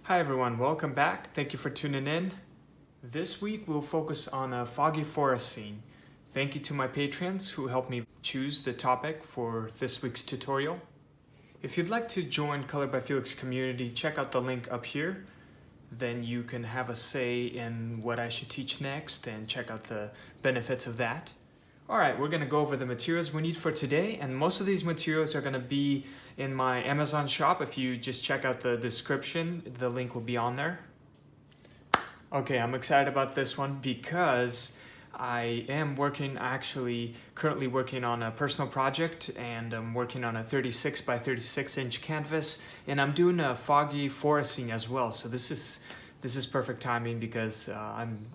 Hi everyone, welcome back. Thank you for tuning in. This week we'll focus on a foggy forest scene. Thank you to my patrons who helped me choose the topic for this week's tutorial. If you'd like to join Color by Felix community, check out the link up here. Then you can have a say in what I should teach next and check out the benefits of that. Alright, we're going to go over the materials we need for today, and most of these materials are going to be in my Amazon shop. If you just check out the description, the link will be on there. Okay, I'm excited about this one because I am currently working on a personal project, and I'm working on a 36 by 36 inch canvas, and I'm doing a foggy forest scene as well. So this is perfect timing because I'm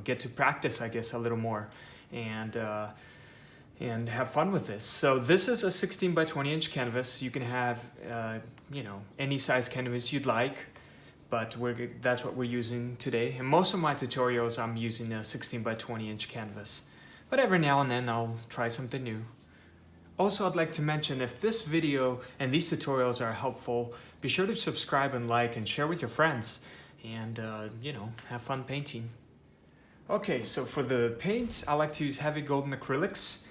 get to practice, I guess, a little more and have fun with this. So this is a 16 by 20 inch canvas. You can have any size canvas you'd like, but that's what we're using today. And most of my tutorials I'm using a 16 by 20 inch canvas, but every now and then I'll try something new. Also, I'd like to mention, if this video and these tutorials are helpful, be sure to subscribe and like and share with your friends, and have fun painting. Okay, so for the paints, I like to use heavy golden acrylics,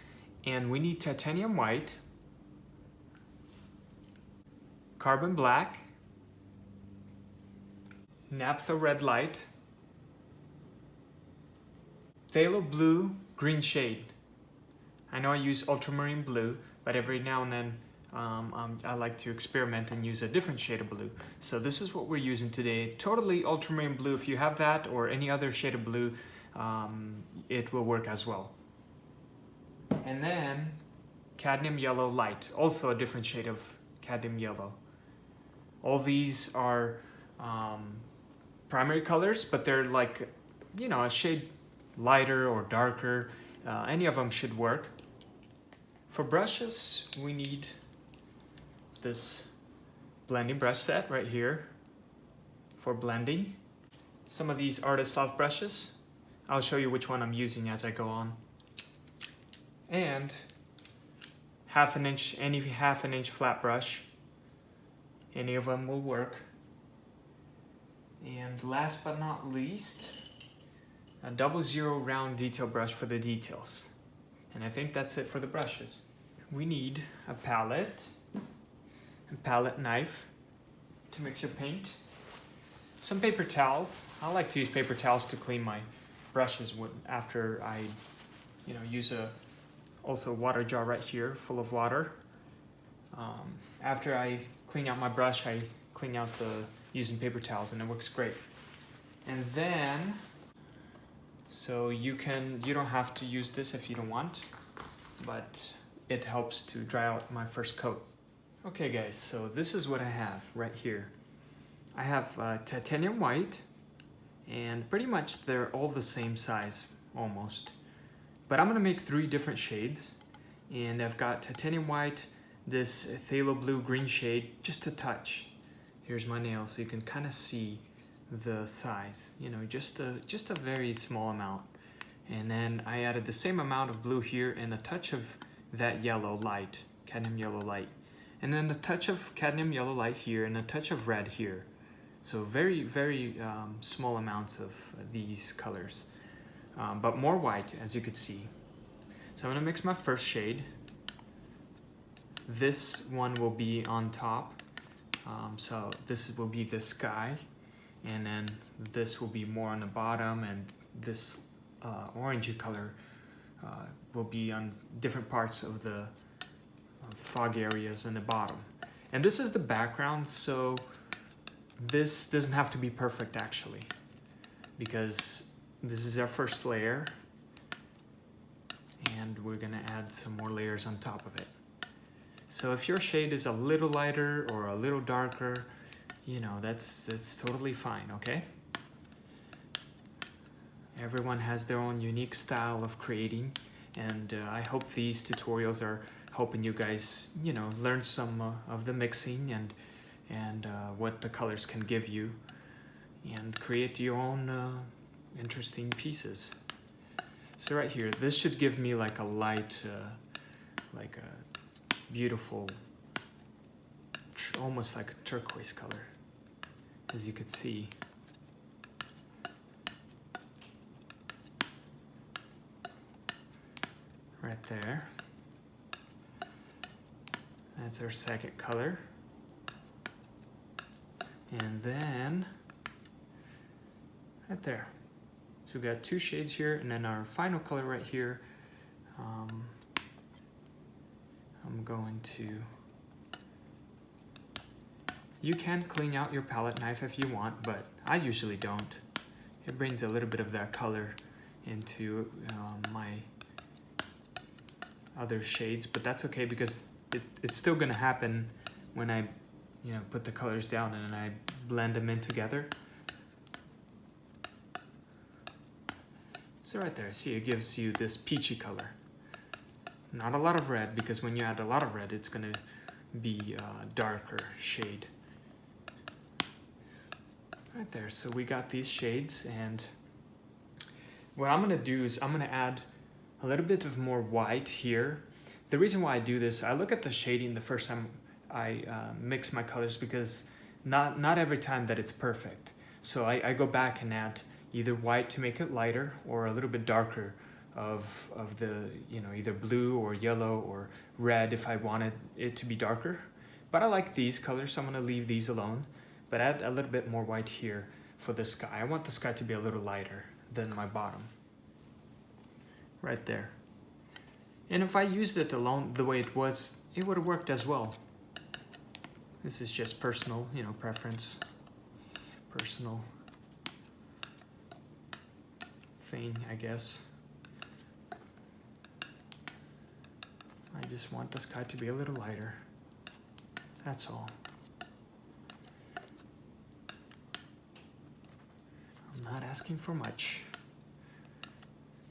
and we need titanium white, carbon black, naphtha red light, phthalo blue green shade. I know I use ultramarine blue, but every now and then I like to experiment and use a different shade of blue. So this is what we're using today. Totally ultramarine blue. If you have that or any other shade of blue, it will work as well. And then cadmium yellow light, also a different shade of cadmium yellow. All these are primary colors, but they're like, a shade lighter or darker. Any of them should work. For brushes, we need this blending brush set right here for blending. Some of these Artist Loft brushes. I'll show you which one I'm using as I go on. And any half an inch flat brush. Any of them will work. And last but not least, a 00 round detail brush for the details. And I think that's it for the brushes. We need a palette, a palette knife to mix your paint, some paper towels. I like to use paper towels to clean my brushes after I use also a water jar right here full of water. After I clean out my brush, I clean out using paper towels, and it works great. And then, so you don't have to use this if you don't want, but it helps to dry out my first coat. Okay guys, so this is what I have right here. I have titanium white, and pretty much they're all the same size, almost. But I'm gonna make 3 different shades, and I've got titanium white, this phthalo blue green shade, just a touch. Here's my nail, so you can kind of see the size, just a very small amount. And then I added the same amount of blue here and a touch of that yellow light, cadmium yellow light. And then a touch of cadmium yellow light here and a touch of red here. So very, very small amounts of these colors, but more white, as you could see. So I'm gonna mix my first shade. This one will be on top. So this will be the sky, and then this will be more on the bottom, and this orangey color will be on different parts of the fog areas in the bottom. And this is the background, so this doesn't have to be perfect actually, because this is our first layer, and we're gonna add some more layers on top of it. So if your shade is a little lighter or a little darker, that's totally fine, okay? Everyone has their own unique style of creating, and I hope these tutorials are helping you guys, learn some of the mixing and what the colors can give you, and create your own interesting pieces. So right here, this should give me like a light, like a beautiful, almost like a turquoise color. as you could see. Right there. That's our second color. And then, right there. So we've got two shades here, and then our final color right here. I'm going to, you can clean out your palette knife if you want, but I usually don't. It brings a little bit of that color into my other shades, but that's okay because it's still gonna happen when I put the colors down and I blend them in together. So right there, see, it gives you this peachy color. Not a lot of red, because when you add a lot of red, it's gonna be a darker shade. Right there, so we got these shades, and what I'm gonna do is I'm gonna add a little bit of more white here. The reason why I do this, I look at the shading the first time I mix my colors, because not every time that it's perfect. So I go back and add either white to make it lighter or a little bit darker of the, either blue or yellow or red if I wanted it to be darker. But I like these colors, so I'm gonna leave these alone, but add a little bit more white here for the sky. I want the sky to be a little lighter than my bottom. Right there. And if I used it alone the way it was, it would have worked as well. This is just personal, preference. Personal thing, I guess. I just want the sky to be a little lighter. That's all. I'm not asking for much.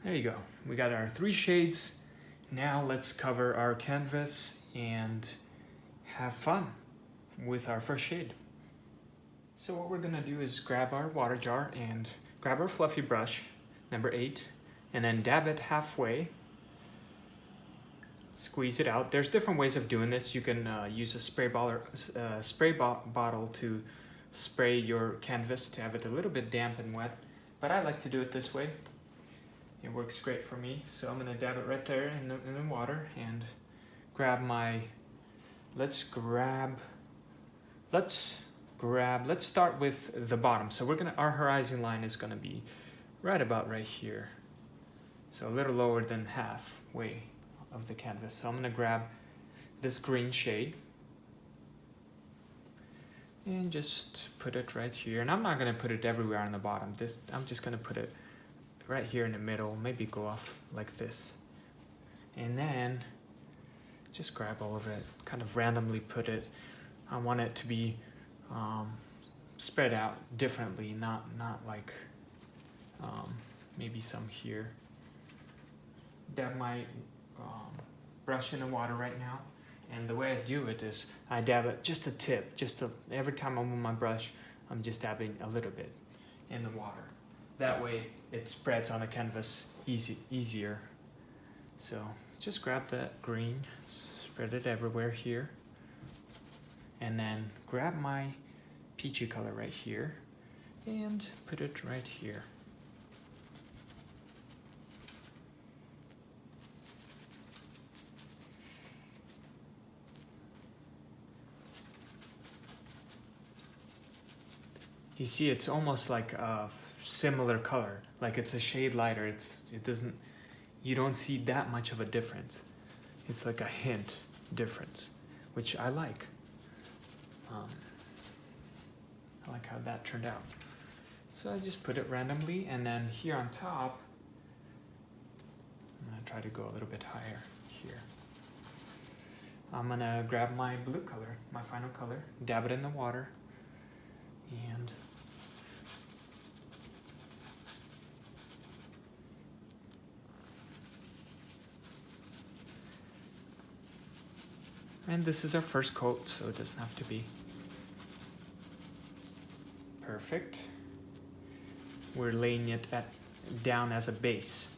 There you go. We got our 3 shades. Now let's cover our canvas and have fun with our first shade. So what we're gonna do is grab our water jar and grab our fluffy brush, number 8, and then dab it halfway. Squeeze it out. There's different ways of doing this. You can use a spray bottle to spray your canvas to have it a little bit damp and wet, but I like to do it this way. It works great for me. So I'm gonna dab it right there in the water and grab my, let's start with the bottom. So our horizon line is gonna be right about right here. So a little lower than halfway of the canvas. So I'm gonna grab this green shade and just put it right here. And I'm not gonna put it everywhere on the bottom. I'm just gonna put it right here in the middle, maybe go off like this. And then just grab all of it, kind of randomly put it. I want it to be spread out differently, not like maybe some here. Dab my brush in the water right now, and the way I do it is I dab it just a tip, every time I move my brush, I'm just dabbing a little bit in the water. That way it spreads on the canvas easier. So just grab that green, spread it everywhere here, and then grab my peachy color right here and put it right here. You see, it's almost like a similar color, like it's a shade lighter. You don't see that much of a difference. It's like a hint difference, which I like. I like how that turned out. So I just put it randomly, and then here on top, I'm gonna try to go a little bit higher here. I'm gonna grab my blue color, my final color, dab it in the water, and this is our first coat, so it doesn't have to be perfect. We're laying it down as a base.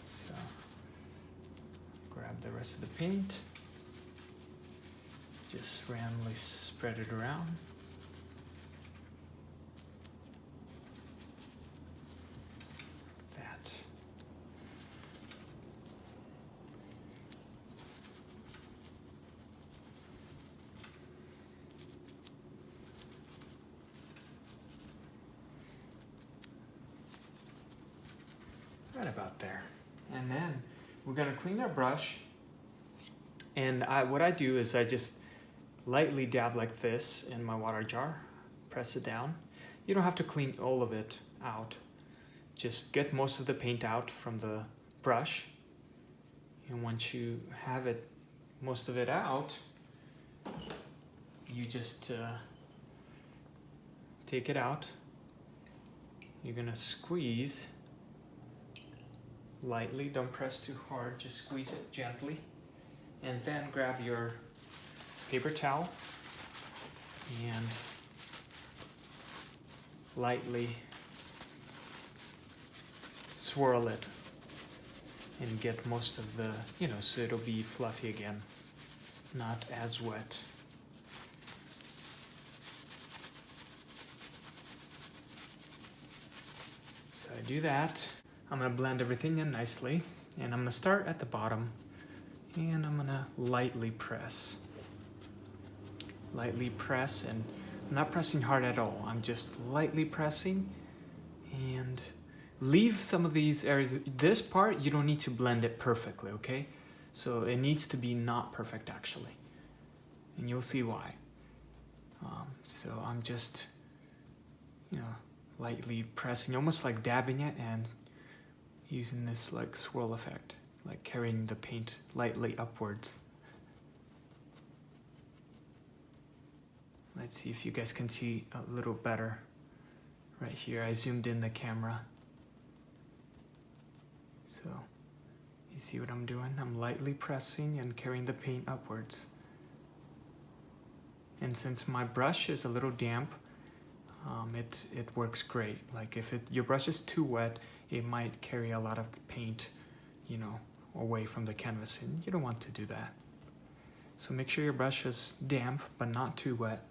So grab the rest of the paint. Just randomly spread it around. That. Right about there. And then we're gonna clean our brush. And what I do is I just lightly dab like this in my water jar, press it down. You don't have to clean all of it out. Just get most of the paint out from the brush. And once you have it, most of it out, you just take it out. You're gonna squeeze lightly, don't press too hard, just squeeze it gently. And then grab your paper towel and lightly swirl it and get most of the, so it'll be fluffy again, not as wet. So I do that. I'm gonna blend everything in nicely, and I'm gonna start at the bottom, and I'm gonna lightly press. Lightly press, and I'm not pressing hard at all. I'm just lightly pressing, and leave some of these areas. This part, you don't need to blend it perfectly, okay? So it needs to be not perfect actually, and you'll see why. So I'm just, lightly pressing, almost like dabbing it and using this like swirl effect, like carrying the paint lightly upwards. Let's see if you guys can see a little better. Right here, I zoomed in the camera. So, you see what I'm doing? I'm lightly pressing and carrying the paint upwards. And since my brush is a little damp, it works great. Like if your brush is too wet, it might carry a lot of paint, away from the canvas, and you don't want to do that. So make sure your brush is damp, but not too wet.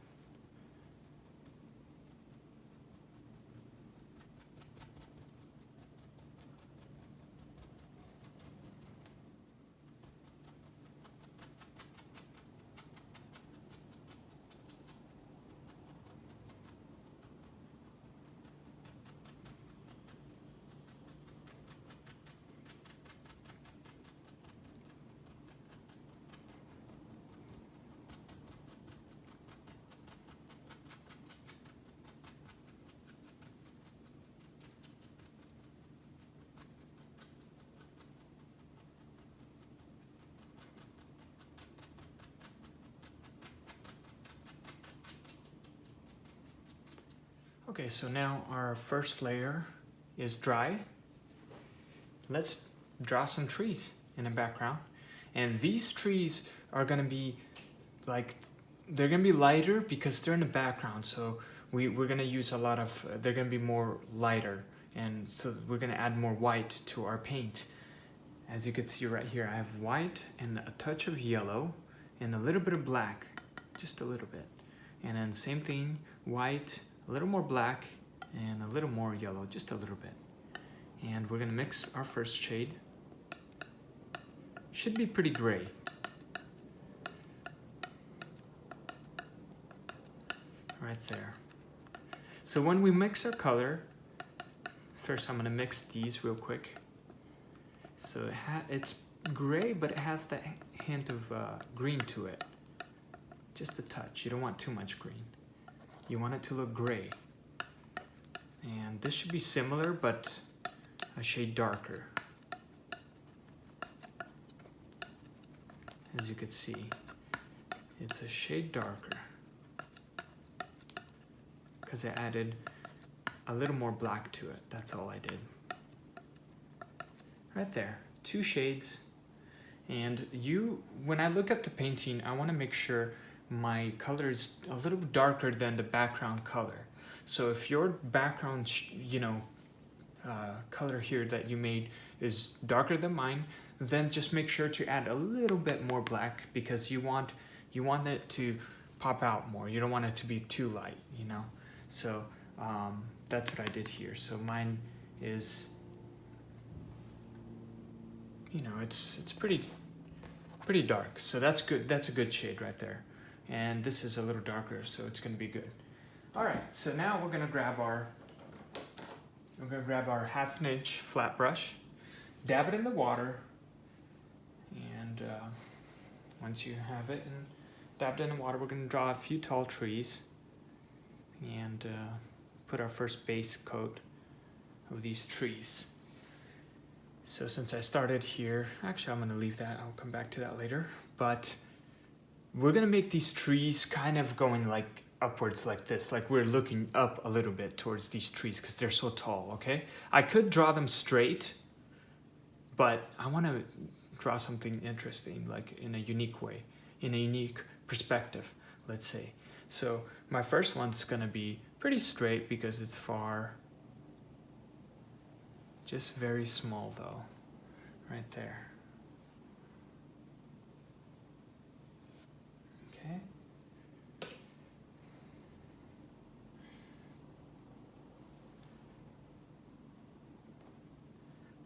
Okay, so now our first layer is dry. Let's draw some trees in the background. And these trees are gonna be they're gonna be lighter because they're in the background. So we're gonna use a lot of, they're gonna be more lighter. And so we're gonna add more white to our paint. As you can see right here, I have white and a touch of yellow and a little bit of black, just a little bit. And then same thing, white, a little more black, and a little more yellow, just a little bit. And we're gonna mix our first shade. Should be pretty gray. Right there. So when we mix our color, first I'm gonna mix these real quick. So it's gray, but it has that hint of green to it. Just a touch, you don't want too much green. You want it to look gray. And this should be similar, but a shade darker. As you can see, it's a shade darker because I added a little more black to it. That's all I did. Right there, 2 shades. And when I look at the painting, I want to make sure my color is a little darker than the background color. So if your background, color here that you made is darker than mine, then just make sure to add a little bit more black because you want You want it to pop out more. You don't want it to be too light, you know? So that's what I did here. So mine is, you know, it's pretty dark. So that's good. That's a good shade right there. And this is a little darker, so it's gonna be good. All right, so now we're gonna grab our 1/2 inch flat brush, dab it in the water, and once you have it and dabbed in the water, we're gonna draw a few tall trees and put our first base coat of these trees. So since I started here, actually I'm gonna leave that, I'll come back to that later, but we're gonna make these trees kind of going like upwards like this, like we're looking up a little bit towards these trees because they're so tall, okay? I could draw them straight, but I wanna draw something interesting, like in a unique way, in a unique perspective, let's say. So my first one's gonna be pretty straight because it's far, just very small though, right there. Okay.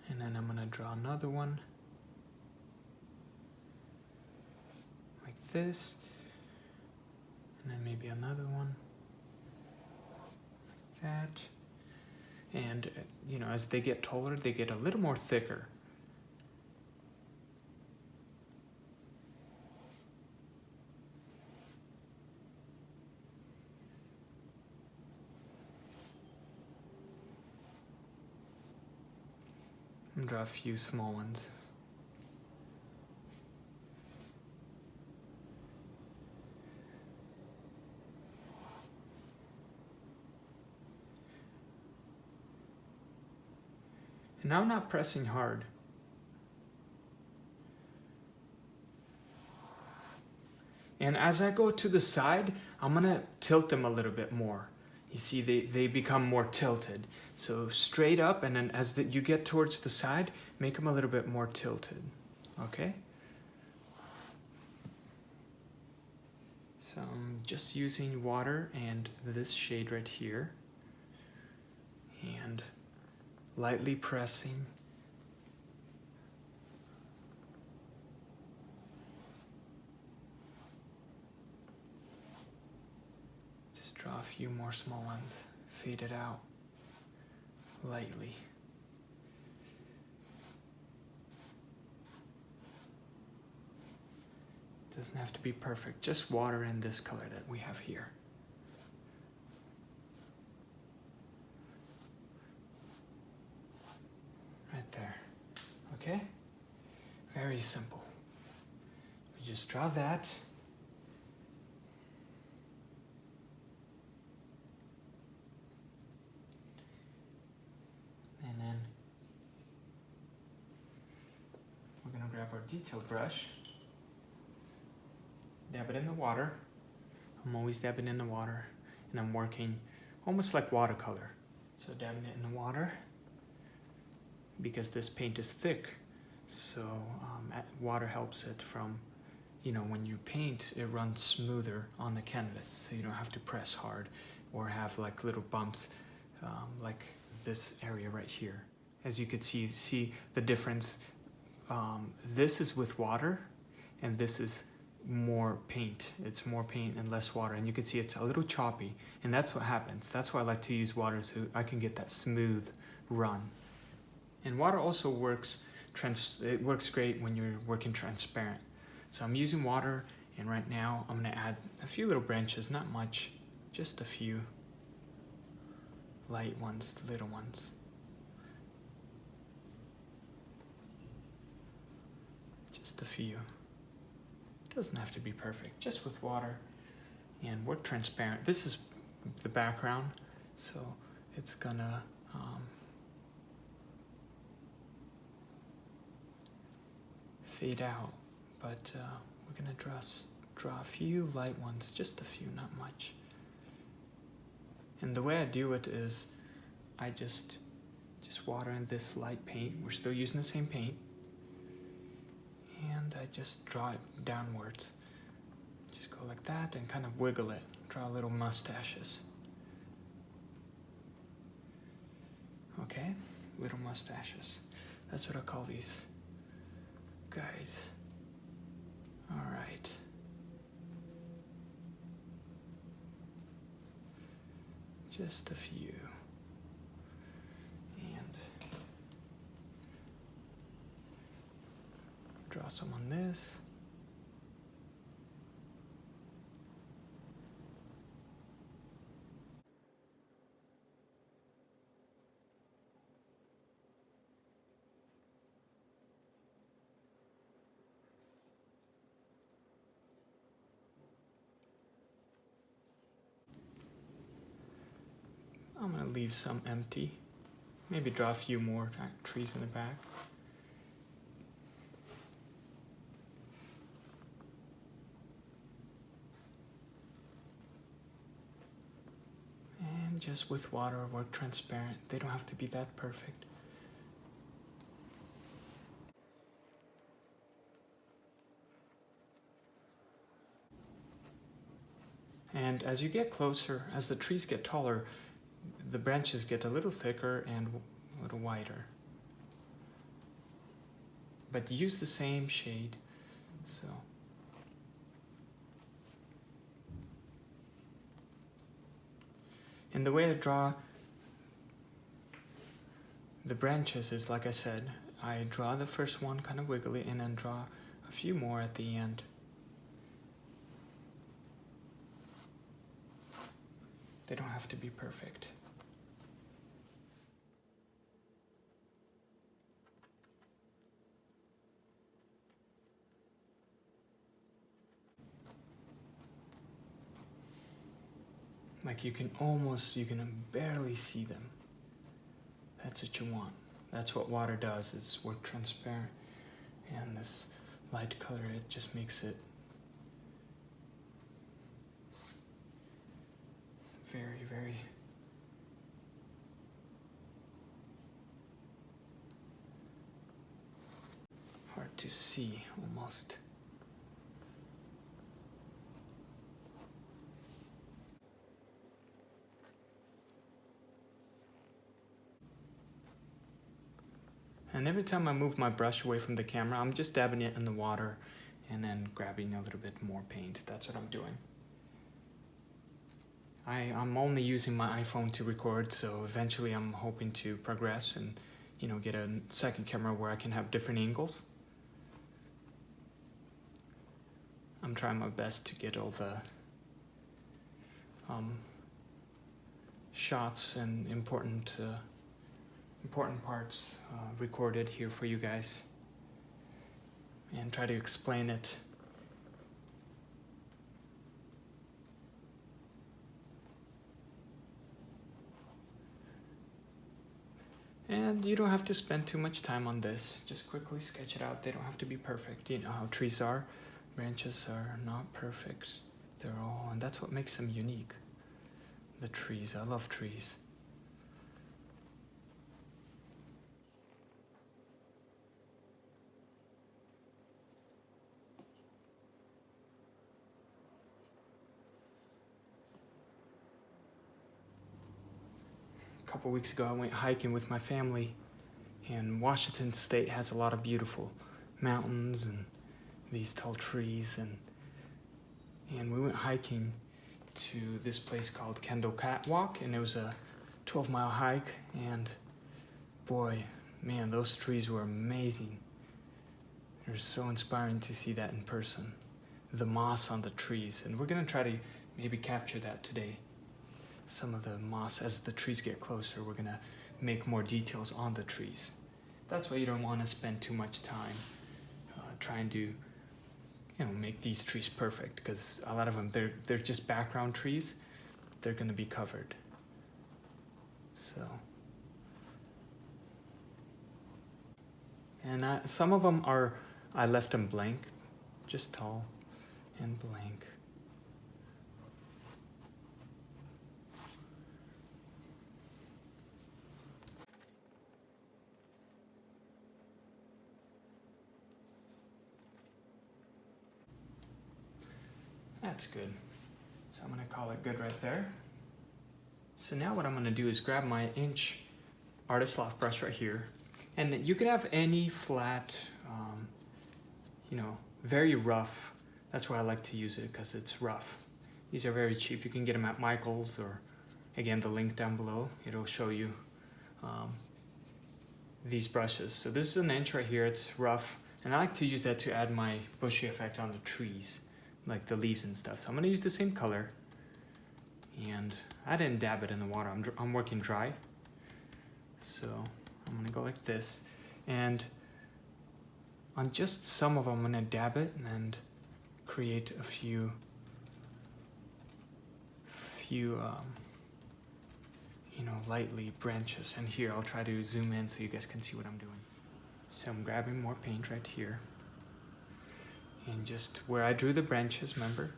And then I'm gonna draw another one like this, and then maybe another one like that. And you know, as they get taller, they get a little more thicker. And draw a few small ones. And now I'm not pressing hard. And as I go to the side, I'm gonna tilt them a little bit more. You see, they become more tilted. So straight up, and then as you get towards the side, make them a little bit more tilted, okay? So I'm just using water and this shade right here, and lightly pressing. Just draw a few more small ones, fade it out lightly. Doesn't have to be perfect, just water in this color that we have here. Right there, okay? Very simple. We just draw that. And then we're gonna grab our detail brush, dab it in the water. I'm always dabbing in the water, and I'm working almost like watercolor. So dabbing it in the water, because this paint is thick, so water helps it from, you know, when you paint, it runs smoother on the canvas, so you don't have to press hard or have like little bumps like this area right here. As you could see the difference. This is with water, and this is more paint. It's more paint and less water, and you can see it's a little choppy, and that's what happens. That's why I like to use water, so I can get that smooth run. And water also works, it works great when you're working transparent. So I'm using water, and right now I'm gonna add a few little branches, not much, just a few light ones, little ones. Just a few. Doesn't have to be perfect, just with water, and work transparent. This is the background, so it's gonna fade out, but we're gonna draw a few light ones, just a few, not much. And the way I do it is I just water in this light paint. We're still using the same paint, and I just draw it downwards. Just Go like that and kind of wiggle it. Draw little mustaches. Okay, little mustaches. That's what I call these guys. All right. Just a few. And draw some on this. I'm gonna leave some empty. Maybe draw a few more trees in the back. And just with water, work transparent. They don't have to be that perfect. And as you get closer, as the trees get taller, the branches get a little thicker and a little wider. But use the same shade. So. And the way to draw the branches is, like I said, I draw the first one kind of wiggly and then draw a few more at the end. They don't have to be perfect. Like you can barely see them. That's what you want. That's what water does, is work transparent. And this light color, it just makes it very, very hard to see almost. And every time I move my brush away from the camera, I'm just dabbing it in the water and then grabbing a little bit more paint. That's what I'm doing. I'm only using my iPhone to record, so eventually I'm hoping to progress and, get a second camera where I can have different angles. I'm trying my best to get all the shots and important parts recorded here for you guys, and try to explain it. And you don't have to spend too much time on this. Just quickly sketch it out. They don't have to be perfect. You know how trees are. Branches are not perfect. And that's what makes them unique. The trees, I love trees. A couple weeks ago, I went hiking with my family, and Washington State has a lot of beautiful mountains and these tall trees, and we went hiking to this place called Kendall Catwalk, and it was a 12-mile hike, and boy, man, those trees were amazing. It was so inspiring to see that in person, the moss on the trees, and we're gonna try to maybe capture that today. Some of the moss, as the trees get closer, we're gonna make more details on the trees. That's why you don't want to spend too much time trying to, make these trees perfect, because a lot of them, they're just background trees. They're gonna be covered. So, and some of them I left them blank, just tall and blank. That's good. So I'm gonna call it good right there. So now what I'm gonna do is grab my inch Artist Loft brush right here. And you could have any flat, you know, very rough. That's why I like to use it, because it's rough. These are very cheap. You can get them at Michael's, or again, the link down below. It'll show you these brushes. So this is an inch right here. It's rough. And I like to use that to add my bushy effect on the trees, like the leaves and stuff. So I'm gonna use the same color. And I didn't dab it in the water. I'm working dry. So I'm gonna go like this. And on just some of them, I'm gonna dab it and create a few you know, lightly branches. And here, I'll try to zoom in so you guys can see what I'm doing. So I'm grabbing more paint right here. And just where I drew the branches, remember?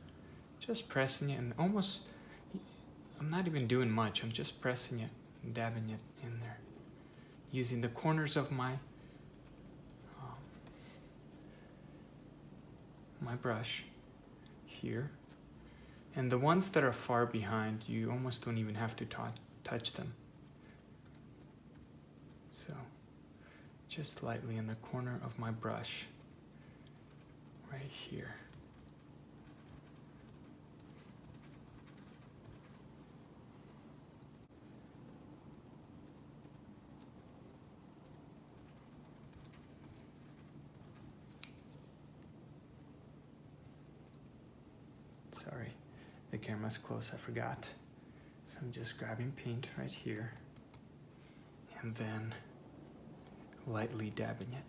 Just pressing it and almost, I'm not even doing much. I'm just pressing it and dabbing it in there. Using the corners of my brush here. And the ones that are far behind, you almost don't even have to touch them. So just lightly in the corner of my brush, right here. Sorry, the camera's close, I forgot. So I'm just grabbing paint right here and then lightly dabbing it.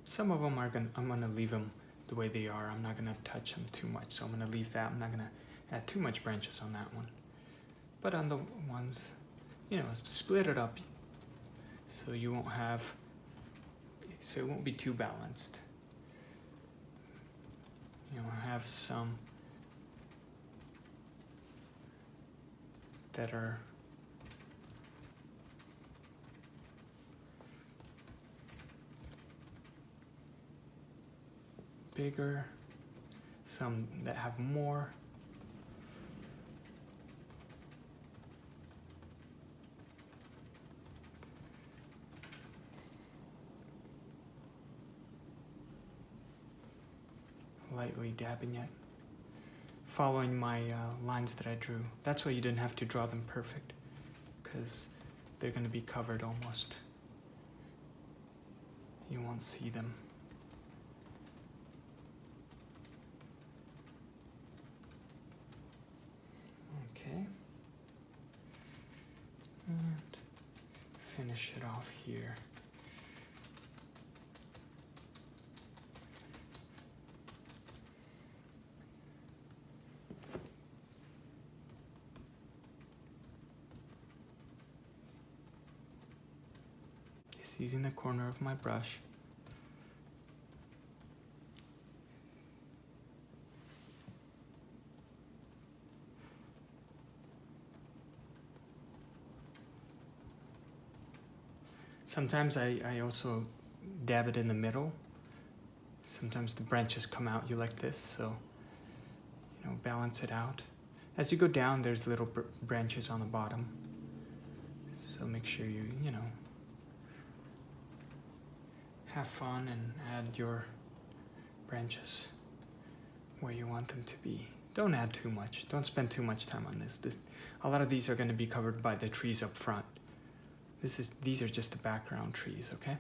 Some of them I'm gonna leave them the way they are. I'm not gonna touch them too much, so I'm gonna leave that. I'm not gonna add too much branches on that one. But on the ones, you know, split it up so you won't have, so it won't be too balanced. You know, have some that are bigger, some that have more. Lightly dabbing it, following my lines that I drew. That's why you didn't have to draw them perfect, because they're going to be covered almost. You won't see them. Okay. And finish it off here. Using the corner of my brush. Sometimes I also dab it in the middle. Sometimes the branches come out you like this, so you know, balance it out. As you go down, there's little branches on the bottom. So make sure you know, have fun and add your branches where you want them to be. Don't add too much. Don't spend too much time on this. A lot of these are going to be covered by the trees up front. These are just the background trees, okay?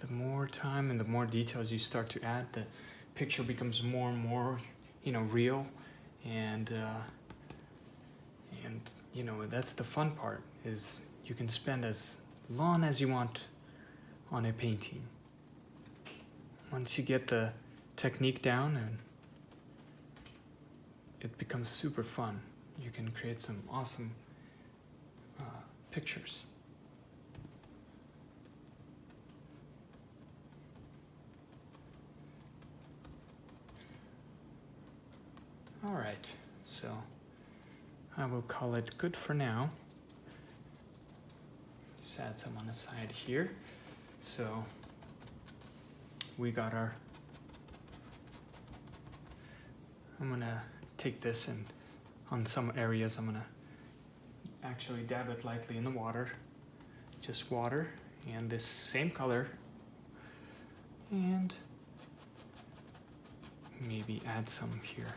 the more time and the more details you start to add, the picture becomes more and more, real. And that's the fun part, is you can spend as long as you want on a painting. Once you get the technique down, and it becomes super fun. You can create some awesome pictures. All right, so I will call it good for now. Just add some on the side here. So we got our, I'm gonna take this, and on some areas I'm gonna actually dab it lightly in the water. Just water and this same color, and maybe add some here.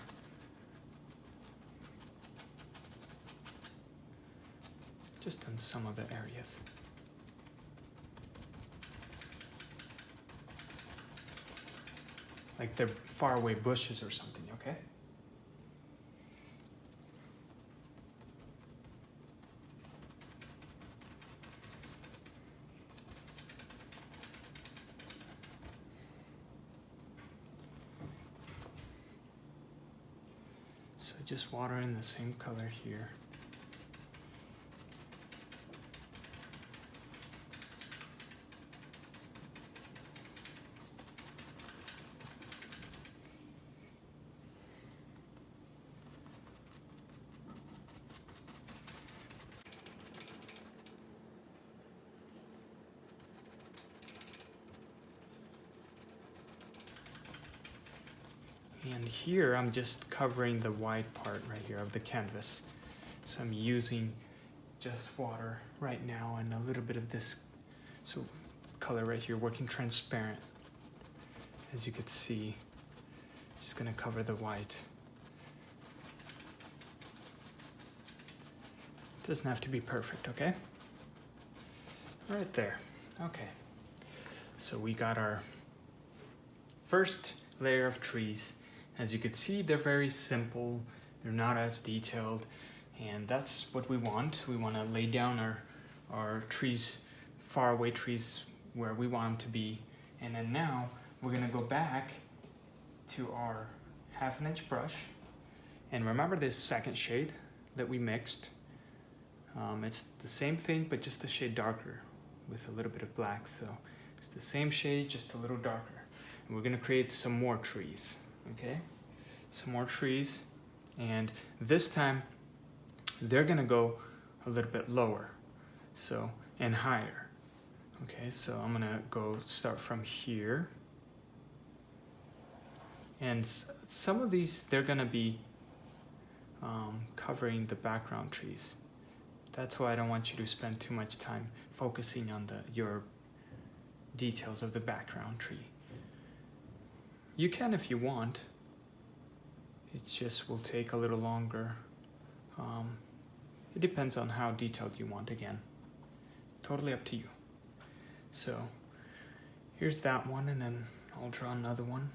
Just in some of the areas. Like they're far away bushes or something, okay? So just water in the same color here. And here I'm just covering the white part right here of the canvas. So I'm using just water right now and a little bit of this color right here, working transparent. As you could see, just gonna cover the white. Doesn't have to be perfect, okay? Right there, okay. So we got our first layer of trees. As you can see, they're very simple, they're not as detailed, and that's what we want. We want to lay down our trees, far away trees, where we want them to be. And then now we're going to go back to our 1/2 inch brush, and remember this second shade that we mixed. It's the same thing, but just a shade darker with a little bit of black. So it's the same shade, just a little darker. And we're going to create some more trees. Okay, some more trees, and this time they're gonna go a little bit lower, so, and higher. Okay, so I'm gonna start from here, and some of these, they're gonna be covering the background trees. That's why I don't want you to spend too much time focusing on your details of the background tree. You can if you want. It just will take a little longer. It depends on how detailed you want, again. Totally up to you. So here's that one, and then I'll draw another one.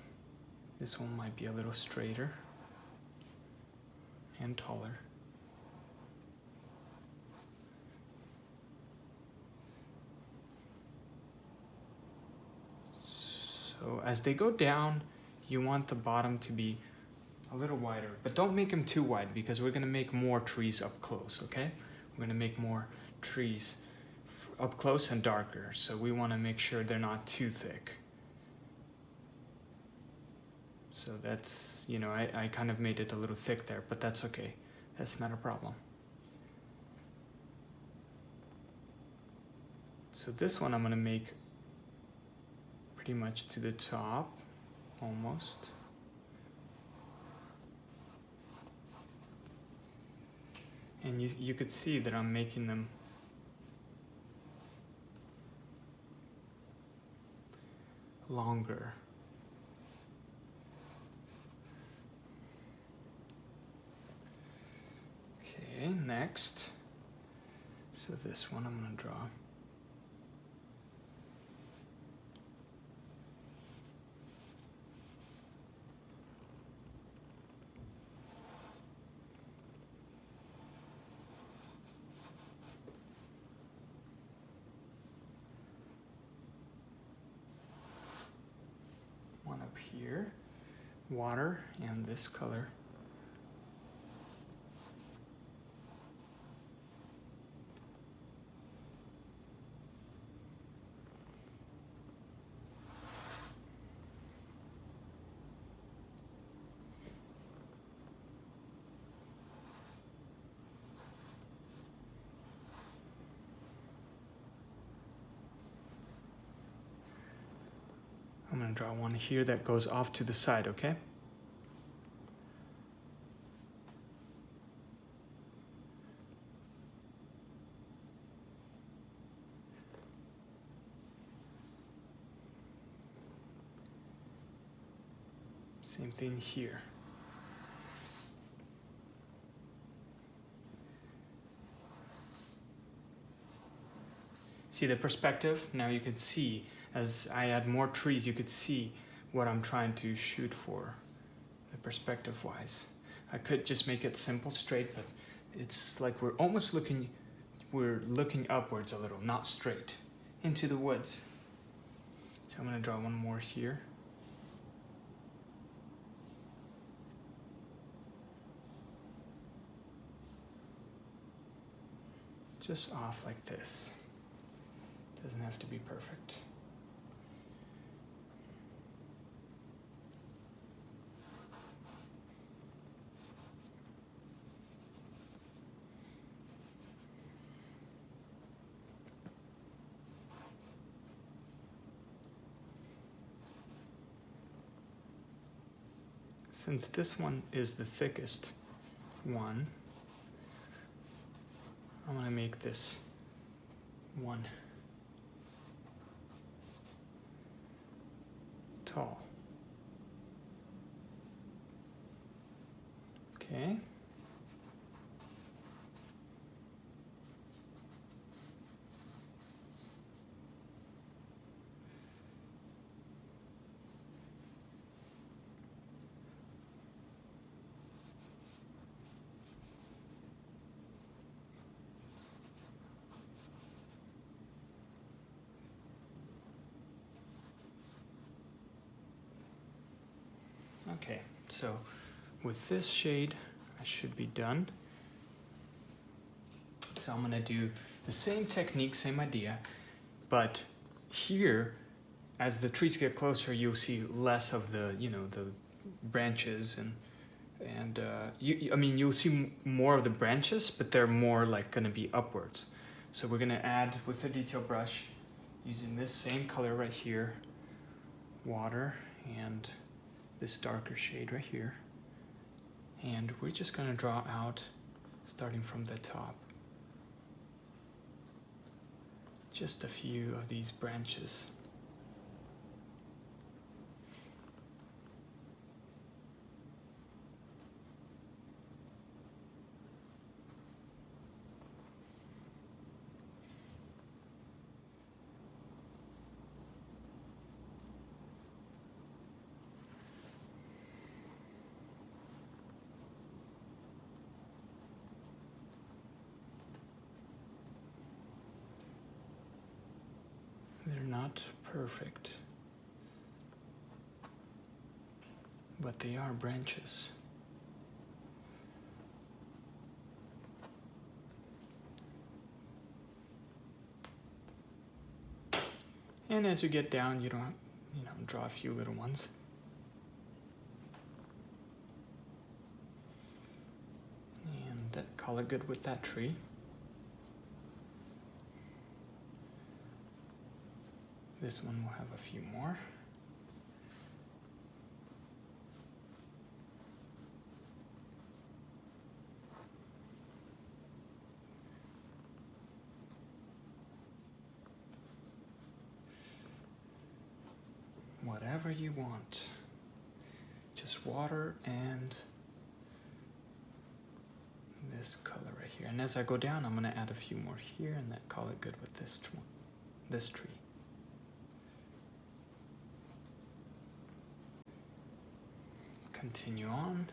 This one might be a little straighter and taller. So as they go down, you want the bottom to be a little wider, but don't make them too wide, because we're gonna make more trees up close, okay? We're gonna make more trees up close and darker, so we wanna make sure they're not too thick. So that's, I kind of made it a little thick there, but that's okay. That's not a problem. So this one I'm gonna make pretty much to the top, almost. And you could see that I'm making them longer. Okay, next. So this one I'm gonna draw here, water, and this color. I'm going to draw one here that goes off to the side, okay? Same thing here. See the perspective? Now you can see, as I add more trees, you could see what I'm trying to shoot for, the perspective-wise. I could just make it simple, straight, but it's like we're looking upwards a little, not straight, into the woods. So I'm gonna draw one more here. Just off like this. Doesn't have to be perfect. Since this one is the thickest one, I'm going to make this one tall. Okay. Okay, so with this shade, I should be done. So I'm gonna do the same technique, same idea, but here, as the trees get closer, you'll see less of the, the branches and I mean, you'll see more of the branches, but they're more like gonna be upwards. So we're gonna add with a detail brush, using this same color right here, water, and this darker shade right here, and we're just going to draw out starting from the top just a few of these branches. They're not perfect, but they are branches. And as you get down, you don't, draw a few little ones. And call it good with that tree. This one will have a few more. Whatever you want. Just water and this color right here. And as I go down, I'm gonna add a few more here and that call it good with this tree. Continue on.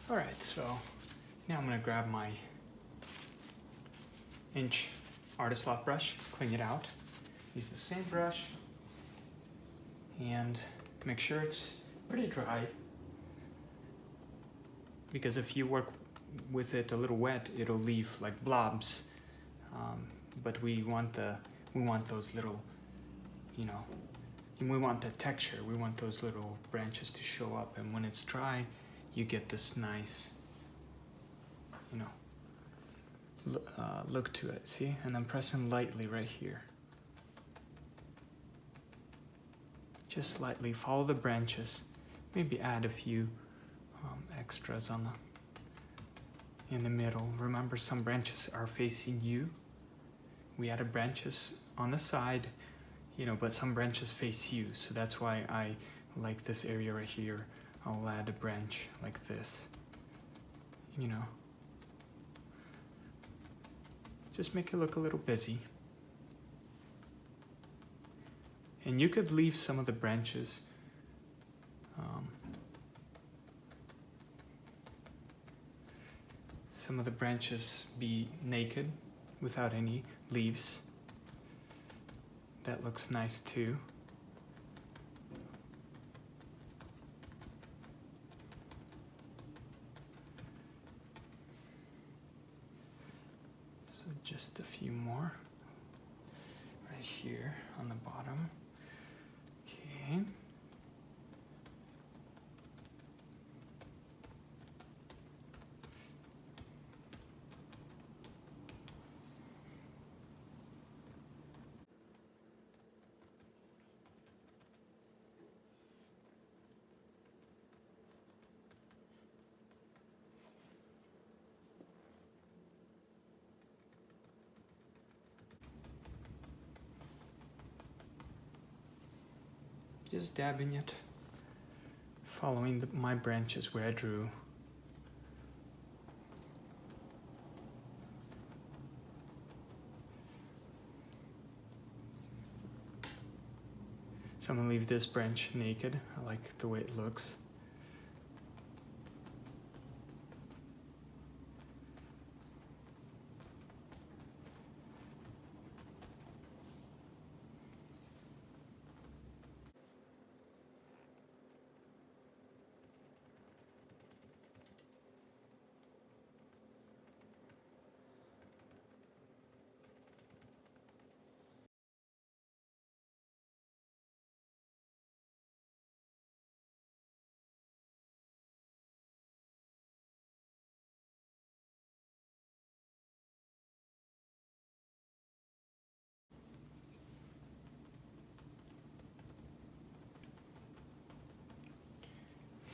All right, so now I'm gonna grab my inch artist loft brush, clean it out, use the same brush, and make sure it's pretty dry, because if you work with it a little wet, it'll leave like blobs. But we want those little, you know, we want the texture. We want those little branches to show up, and when it's dry, you get this nice, you know, look to it. See, and I'm pressing lightly right here. Just lightly follow the branches. Maybe add a few extras on in the middle. Remember, some branches are facing you. We added branches on the side, you know, but some branches face you. So that's why I like this area right here. I'll add a branch like this, you know. Just make it look a little busy. And you could leave some of the branches be naked without any leaves. That looks nice too. So just a few more right here on the bottom. Okay. Just dabbing it, following my branches where I drew. So I'm gonna leave this branch naked. I like the way it looks.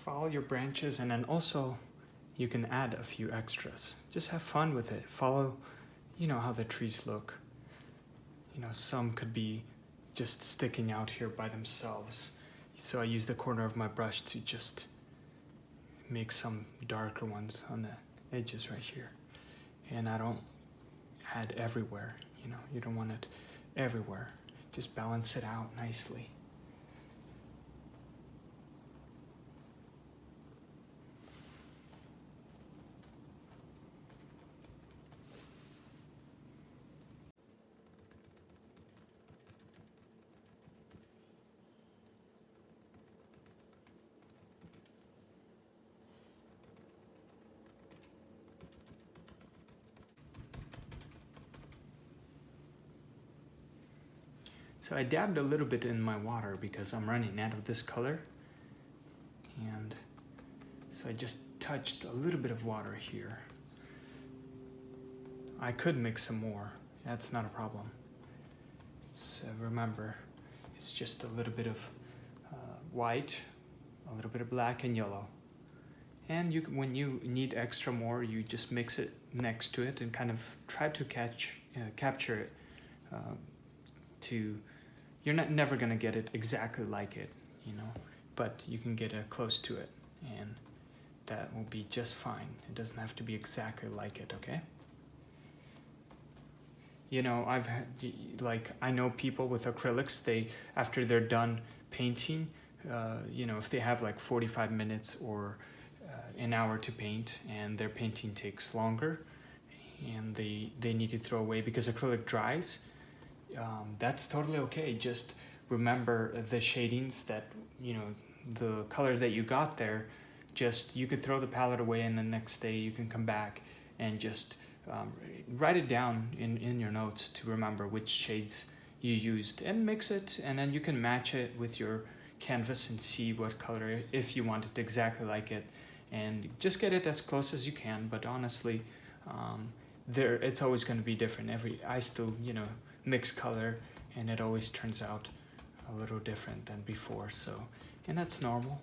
Follow your branches, and then also you can add a few extras. Just have fun with it. Follow, you know, how the trees look. You know, some could be just sticking out here by themselves. So I use the corner of my brush to just make some darker ones on the edges right here. And I don't add everywhere, you know, you don't want it everywhere. Just balance it out nicely. So I dabbed a little bit in my water because I'm running out of this color. And so I just touched a little bit of water here. I could mix some more, that's not a problem. So remember, it's just a little bit of white, a little bit of black and yellow. And you, when you need extra more, you just mix it next to it and kind of try to capture it you're never gonna get it exactly like it, you know, but you can get close to it, and that will be just fine. It doesn't have to be exactly like it, okay? You know, I know people with acrylics, after they're done painting, you know, if they have like 45 minutes or an hour to paint and their painting takes longer and they need to throw away because acrylic dries, that's totally okay. Just remember the shadings that, you know, the color that you got there, just you could throw the palette away and the next day you can come back and just write it down in your notes to remember which shades you used and mix it, and then you can match it with your canvas and see what color, if you want it exactly like it, and just get it as close as you can. But honestly, it's always going to be different. I still, you know, mix color and it always turns out a little different than before, so, and that's normal.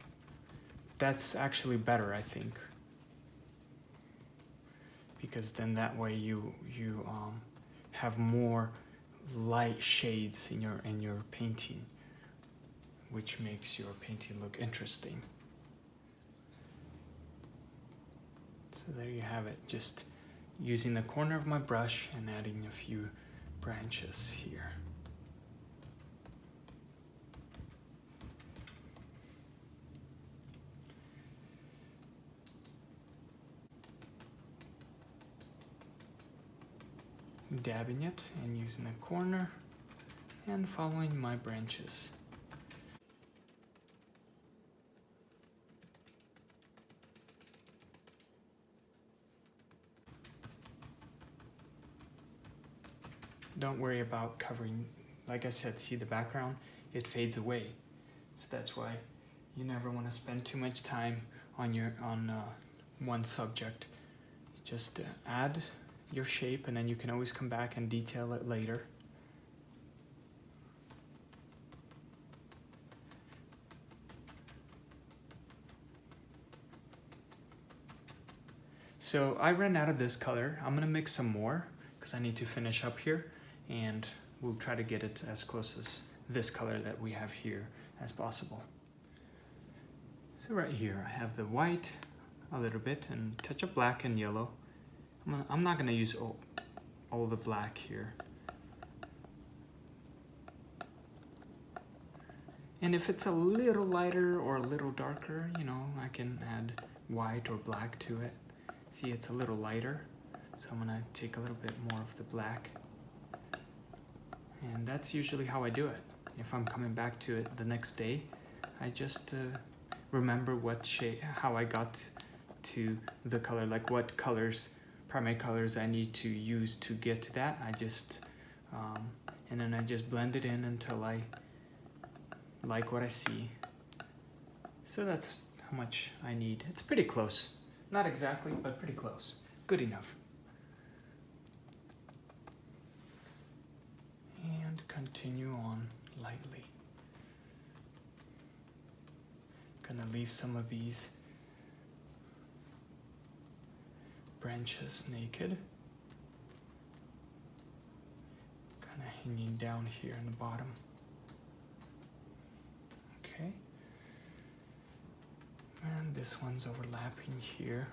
That's actually better, I think, because then that way you have more light shades in your painting, which makes your painting look interesting. So there you have it, just using the corner of my brush and adding a few branches here. Dabbing it and using the corner and following my branches. Don't worry about covering, like I said, see the background, it fades away. So that's why you never want to spend too much time on one subject. Just add your shape and then you can always come back and detail it later. So I ran out of this color. I'm gonna mix some more because I need to finish up here, and we'll try to get it as close as this color that we have here as possible. So right here I have the white a little bit and touch of black and yellow. I'm not gonna use all the black here. And if it's a little lighter or a little darker, you know, I can add white or black to it. See, it's a little lighter, so I'm gonna take a little bit more of the black. And that's usually how I do it. If I'm coming back to it the next day, I just remember what shade, how I got to the color, like what colors, primary colors I need to use to get to that. I just, and then I just blend it in until I like what I see. So that's how much I need. It's pretty close. Not exactly, but pretty close. Good enough. And continue on lightly. Gonna leave some of these branches naked. Kind of hanging down here in the bottom. Okay. And this one's overlapping here.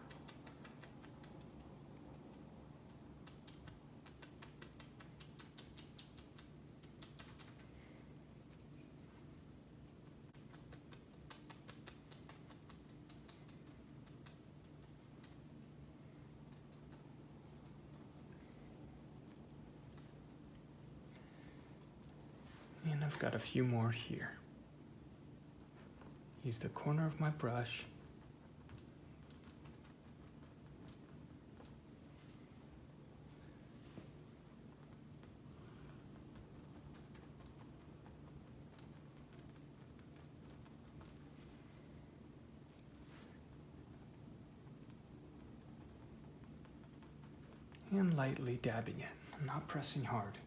And I've got a few more here. Use the corner of my brush. And lightly dabbing it. I'm not pressing hard.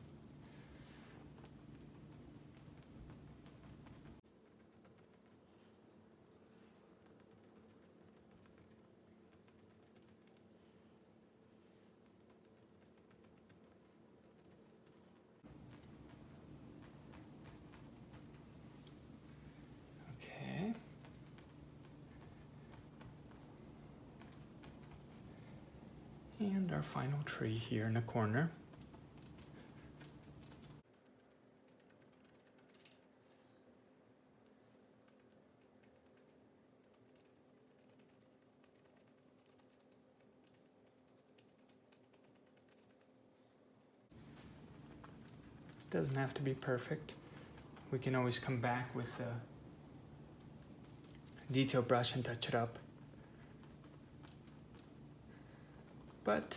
Okay. And our final tree here in the corner. doesn't have to be perfect. We can always come back with a detail brush and touch it up. But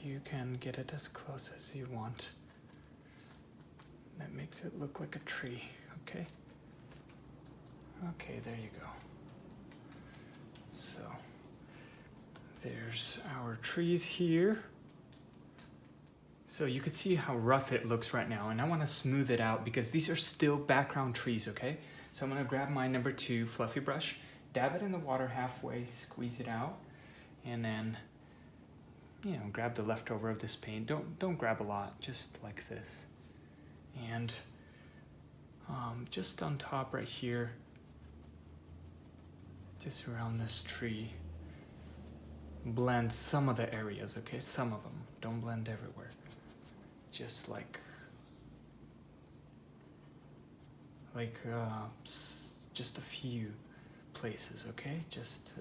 you can get it as close as you want. That makes it look like a tree, okay? Okay, there you go. So, there's our trees here. So you can see how rough it looks right now, and I want to smooth it out because these are still background trees, okay? So I'm going to grab my number 2 fluffy brush, dab it in the water halfway, squeeze it out, and then, you know, grab the leftover of this paint. Don't grab a lot, just like this. And just on top right here, just around this tree, blend some of the areas, okay? Some of them. Don't blend everywhere. Just just a few places, okay? Just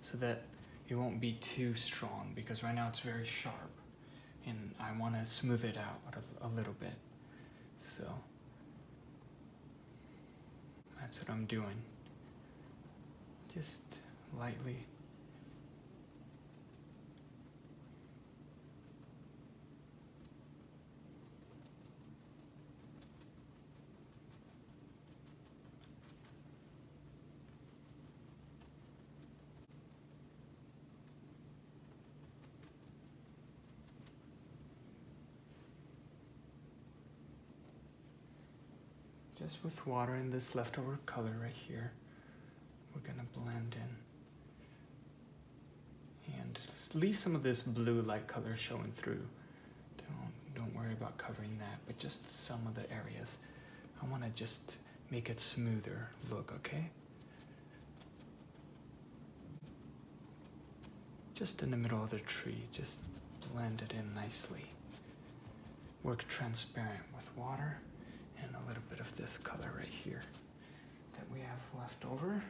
so that it won't be too strong, because right now it's very sharp and I want to smooth it out a little bit. So that's what I'm doing. Just lightly. Just with water and this leftover color right here, we're gonna blend in. And just leave some of this blue-like color showing through. Don't worry about covering that, but just some of the areas. I wanna just make it smoother look, okay? Just in the middle of the tree, just blend it in nicely. Work transparent with water. And a little bit of this color right here that we have left over.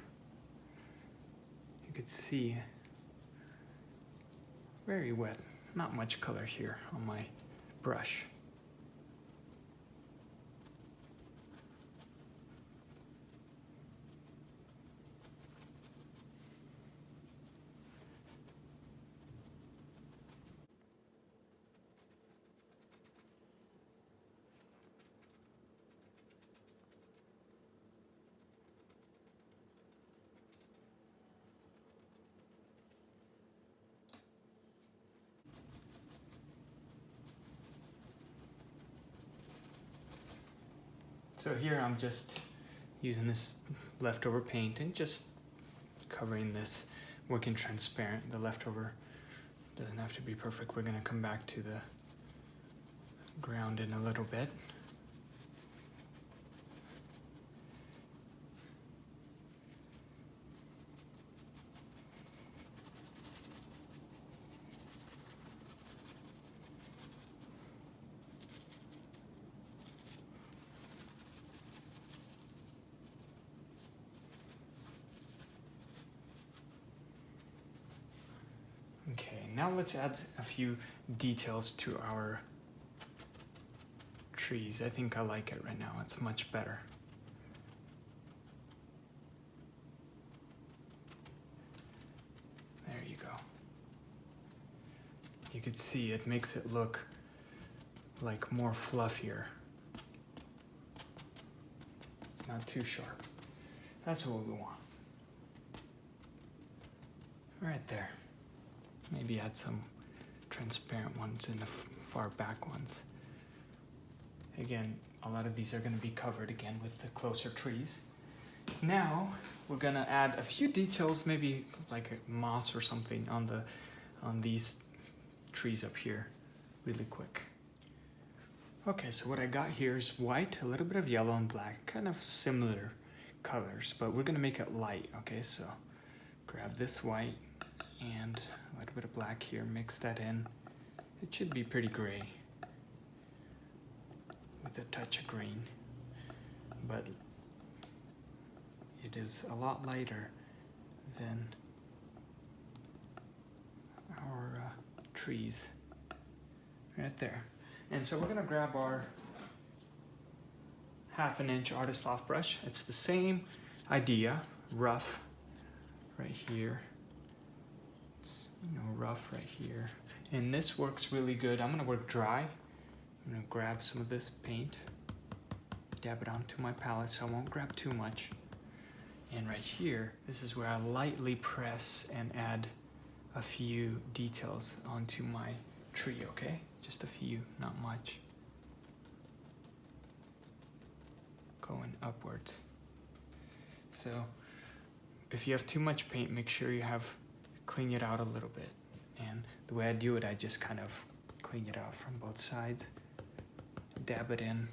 You could see very wet, not much color here on my brush. So here I'm just using this leftover paint and just covering this, working transparent. The leftover doesn't have to be perfect. We're gonna come back to the ground in a little bit. Okay, now let's add a few details to our trees. I think I like it right now. It's much better. There you go. You can see it makes it look like more fluffier. It's not too sharp. That's what we want. Right there. Maybe add some transparent ones in the far back ones. Again, a lot of these are going to be covered again with the closer trees. Now we're going to add a few details, maybe like a moss or something on these trees up here really quick. Okay, so what I got here is white, a little bit of yellow and black, kind of similar colors, but we're going to make it light. Okay, so grab this white and a little bit of black here, mix that in. It should be pretty gray with a touch of green, but it is a lot lighter than our trees right there. And so we're gonna grab our 1/2 inch Artist Loft brush. It's the same idea, rough right here. It's, rough right here. And this works really good. I'm gonna work dry. I'm gonna grab some of this paint, dab it onto my palette so I won't grab too much. And right here, this is where I lightly press and add a few details onto my tree, okay? Just a few, not much. Going upwards. So if you have too much paint, make sure you clean it out a little bit. And the way I do it, I just kind of clean it out from both sides, dab it in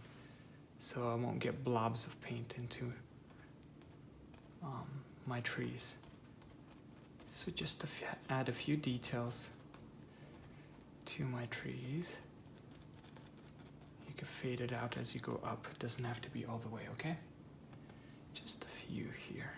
so I won't get blobs of paint into my trees. So just to add a few details to my trees. You can fade it out as you go up. It doesn't have to be all the way, okay? Just a few here.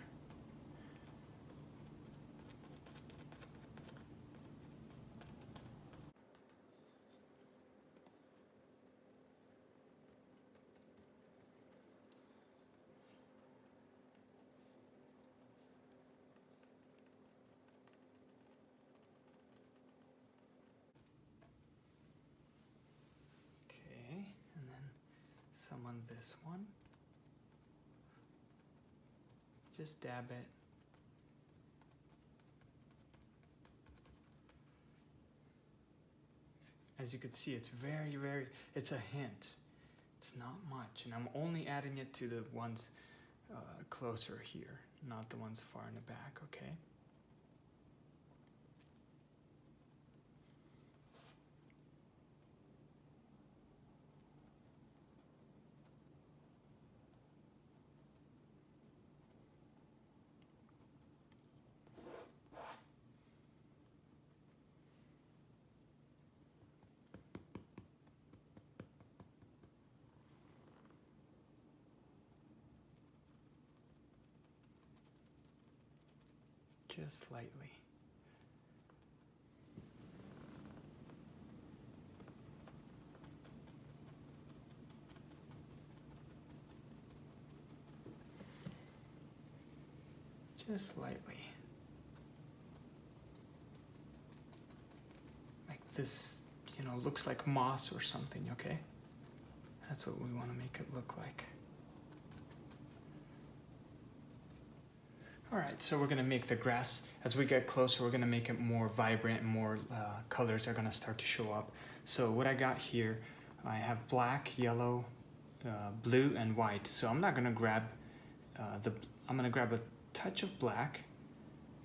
Some on this one. Just dab it. As you can see, it's it's a hint. It's not much, and I'm only adding it to the ones closer here, not the ones far in the back, okay? Just slightly. Just slightly. Like this, looks like moss or something, okay? That's what we want to make it look like. All right, so we're gonna make the grass, as we get closer, we're gonna make it more vibrant, more colors are gonna start to show up. So what I got here, I have black, yellow, blue, and white. So I'm not gonna grab I'm gonna grab a touch of black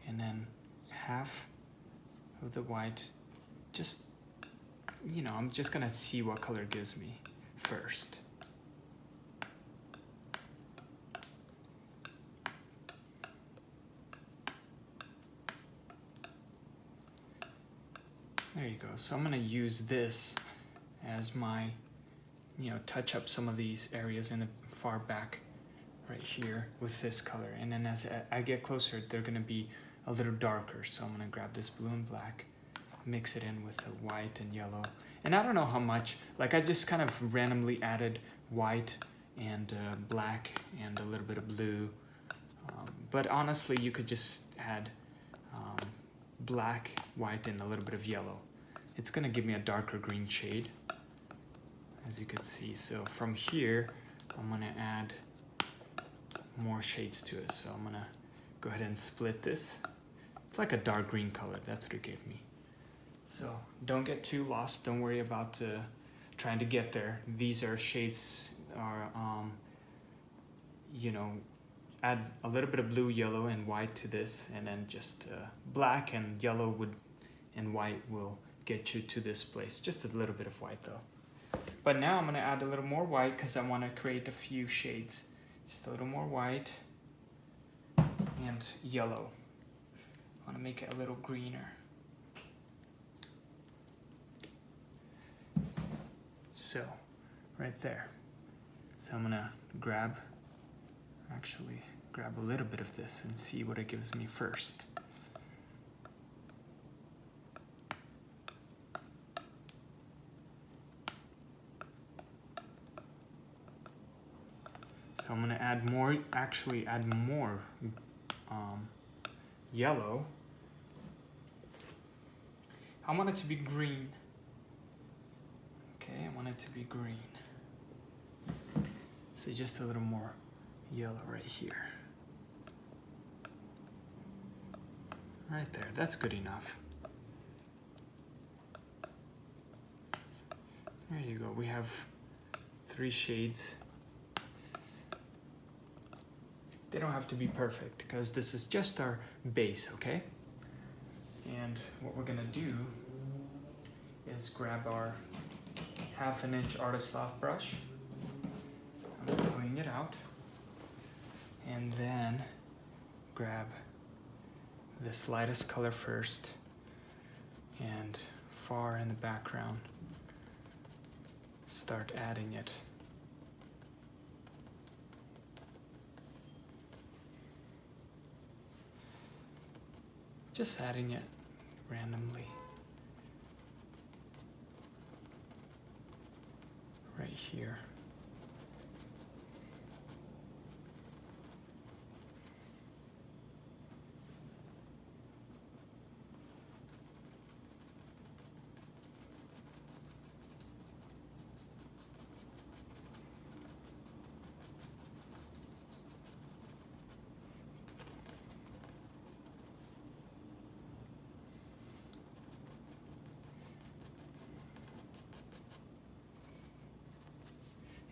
and then half of the white. Just, I'm just gonna see what color it gives me first. There you go. So I'm gonna use this as my, touch up some of these areas in the far back right here with this color. And then as I get closer, they're gonna be a little darker. So I'm gonna grab this blue and black, mix it in with the white and yellow. And I don't know how much, like I just kind of randomly added white and black and a little bit of blue. But honestly, you could just add black, white, and a little bit of yellow. It's gonna give me a darker green shade, as you can see. So from here, I'm gonna add more shades to it. So I'm gonna go ahead and split this. It's like a dark green color, that's what it gave me. So don't get too lost, don't worry about trying to get there. These are shades, add a little bit of blue, yellow, and white to this, and then just black and yellow and white will get you to this place. Just a little bit of white though. But now I'm gonna add a little more white because I wanna create a few shades. Just a little more white and yellow. I wanna make it a little greener. So, right there. So I'm gonna grab a little bit of this and see what it gives me first. I'm gonna add more, actually add more yellow. I want it to be green. Okay, I want it to be green. So just a little more yellow right here. Right there, that's good enough. There you go, we have 3 shades. They don't have to be perfect because this is just our base, okay? And what we're gonna do is grab our 1/2 inch Artist Loft brush. I'm gonna clean it out. And then grab this lightest color first and far in the background, start adding it. Just adding it randomly. Right here.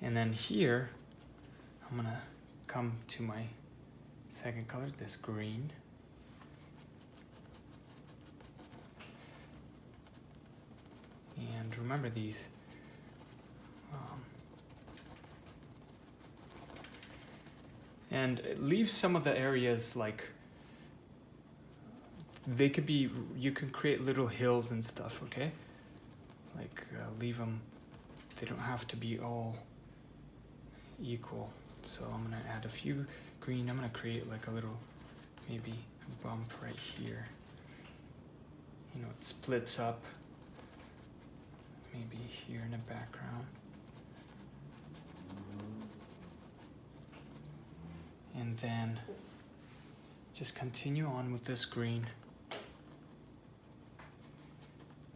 And then here, I'm gonna come to my second color, this green. And remember these. And leave some of the areas like, they could be, you can create little hills and stuff, okay? Like leave them, they don't have to be all equal. So I'm gonna add a few green. I'm gonna create like a little, maybe a bump right here. You know, it splits up. Maybe here in the background. And then just continue on with this green.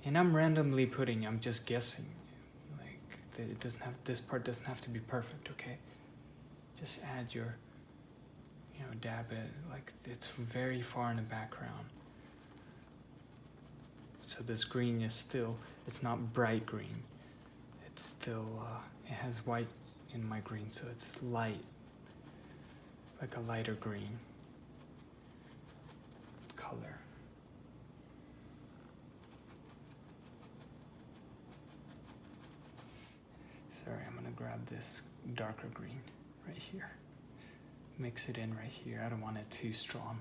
And I'm randomly putting, I'm just guessing. It doesn't have, this part doesn't have to be perfect, okay? Just add your, you know, dab it, like it's very far in the background. So this green is still, it's not bright green. It's still, it has white in my green, so it's light, like a lighter green color. Sorry, I'm gonna grab this darker green right here. Mix it in right here. I don't want it too strong.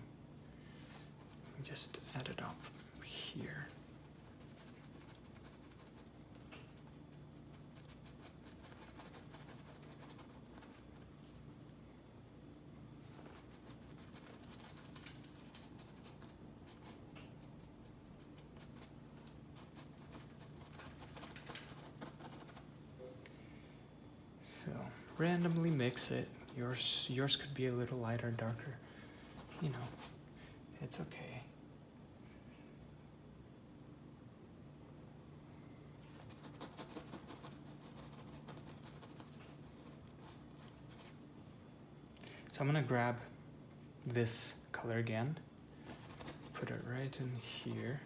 Just add it up here. So randomly mix it. Yours could be a little lighter, darker. You know, it's okay. So I'm gonna grab this color again, put it right in here.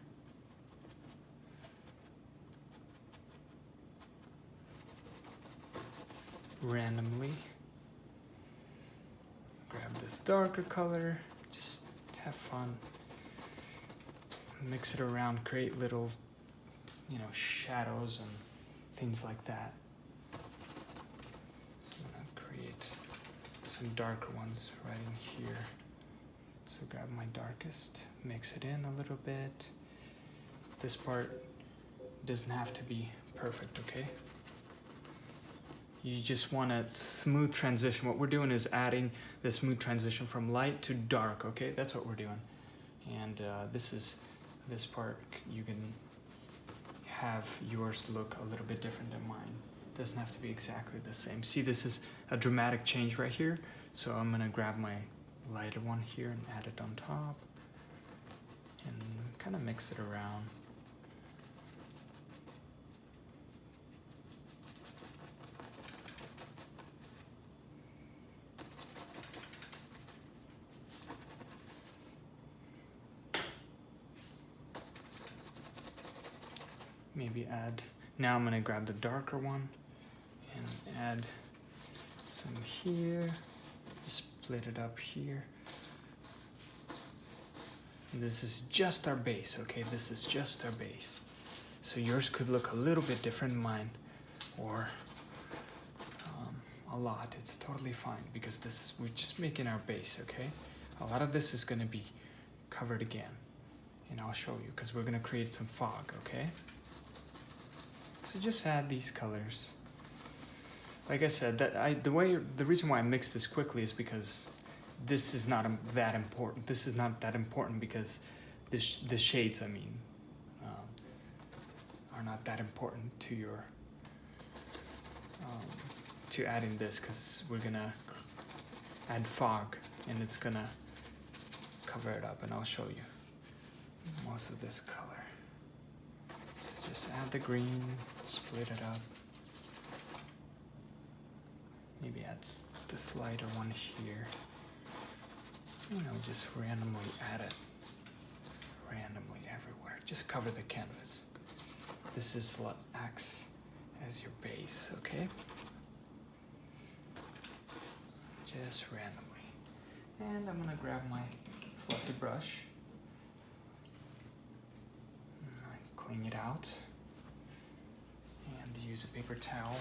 Randomly grab this darker color, just have fun, mix it around, create little, you know, shadows and things like that. So I'm gonna create some darker ones right in here. So grab my darkest, mix it in a little bit. This part doesn't have to be perfect, okay? You just want a smooth transition. What we're doing is adding the smooth transition from light to dark, okay? That's what we're doing. And this part, you can have yours look a little bit different than mine. Doesn't have to be exactly the same. See, this is a dramatic change right here. So I'm gonna grab my lighter one here and add it on top and kind of mix it around. Maybe add, now I'm gonna grab the darker one and add some here, just split it up here. And this is just our base, okay? This is just our base. So yours could look a little bit different than mine, or a lot. It's totally fine because we're just making our base, okay? A lot of this is gonna be covered again, and I'll show you because we're gonna create some fog, okay? So just add these colors. Like I said, the reason why I mix this quickly is because this is not that important. This is not that important because the shades, I mean, are not that important to your to adding this, because we're gonna add fog and it's gonna cover it up, and I'll show you most of this color. So just add the green, split it up. Maybe add this lighter one here. You know, just randomly add it. Randomly everywhere. Just cover the canvas. This is what acts as your base, okay? Just randomly. And I'm gonna grab my fluffy brush. And clean it out. And use a paper towel.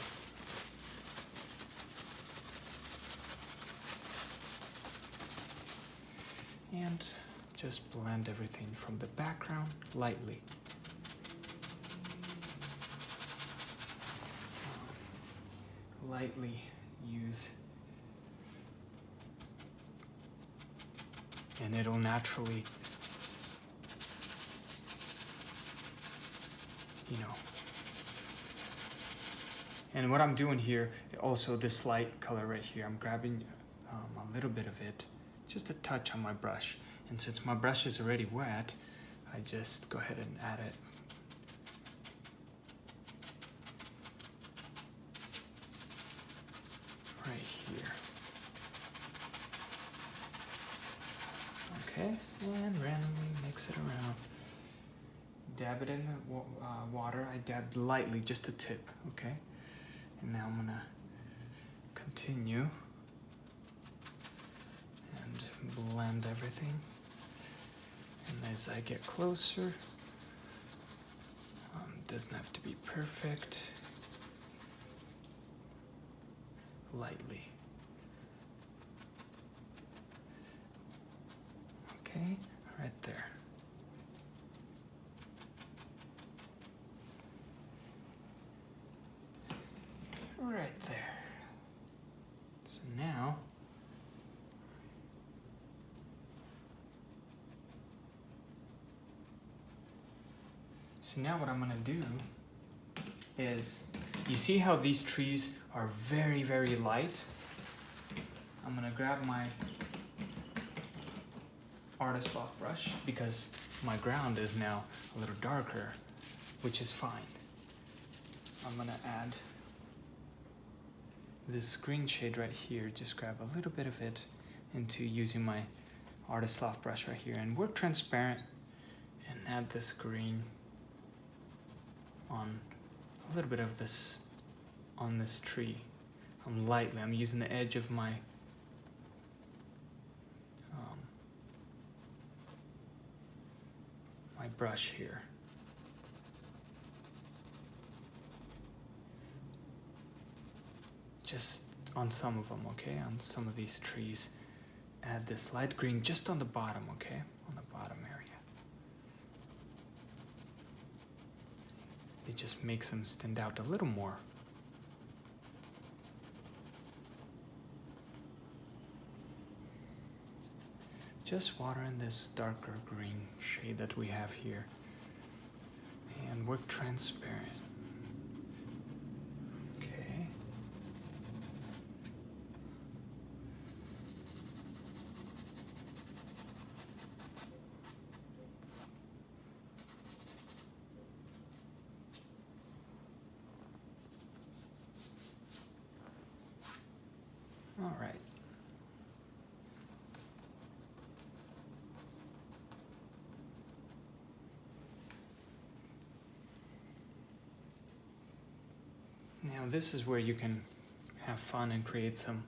And just blend everything from the background lightly. Lightly use, and it'll naturally, you know. And what I'm doing here, also this light color right here, I'm grabbing a little bit of it, just a touch on my brush. And since my brush is already wet, I just go ahead and add it. Right here. Okay, and randomly mix it around. Dab it in the water. I dabbed lightly, just a tip, okay? And now I'm gonna continue and blend everything. And as I get closer, doesn't have to be perfect. Lightly. Okay, right there. Right there. So now, what I'm gonna do is, you see how these trees are very, very light? I'm gonna grab my Artist Loft brush because my ground is now a little darker, which is fine. I'm gonna add this green shade right here, just grab a little bit of it into using my Artist Loft brush right here, and work transparent and add this green on a little bit of this on this tree. I'm using the edge of my my brush here. Just on some of them, okay? On some of these trees. Add this light green just on the bottom, okay? On the bottom area. It just makes them stand out a little more. Just water in this darker green shade that we have here. And work transparent. Okay. Now this is where you can have fun and create some,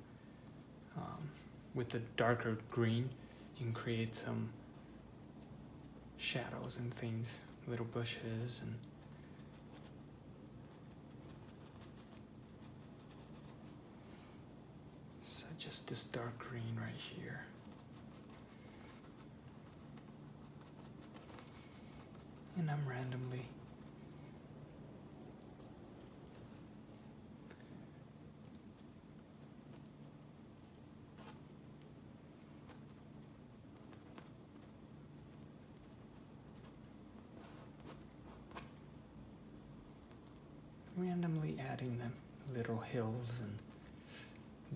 with the darker green, you can create some shadows and things, little bushes and so just this dark green right here. And I'm randomly adding the little hills and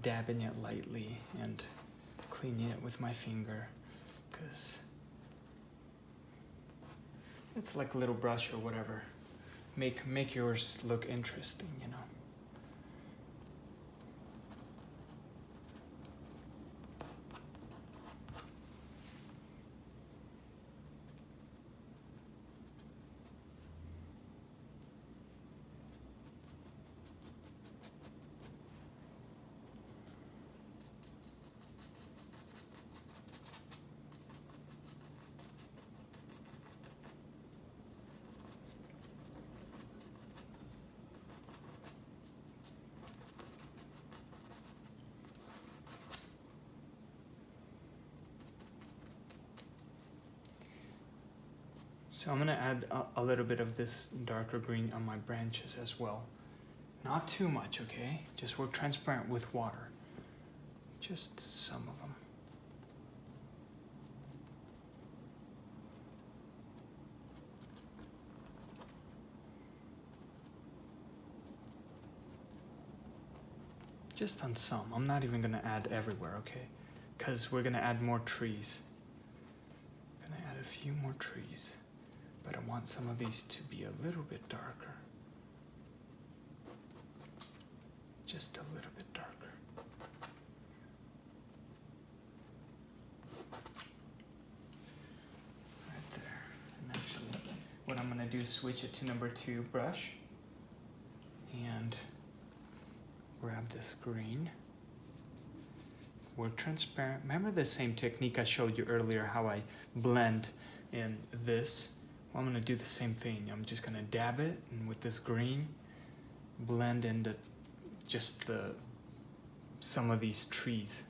dabbing it lightly and cleaning it with my finger, because it's like a little brush or whatever. Make yours look interesting, you know. So I'm gonna add a little bit of this darker green on my branches as well. Not too much, okay? Just work transparent with water. Just some of them. Just on some. I'm not even gonna add everywhere, okay? Because we're gonna add more trees. I'm gonna add a few more trees. But I want some of these to be a little bit darker. Just a little bit darker. Right there. And actually, what I'm gonna do is switch it to number 2 brush and grab this green. Work transparent. Remember the same technique I showed you earlier, how I blend in this? Well, I'm gonna do the same thing. I'm just gonna dab it, and with this green, blend into just some of these trees.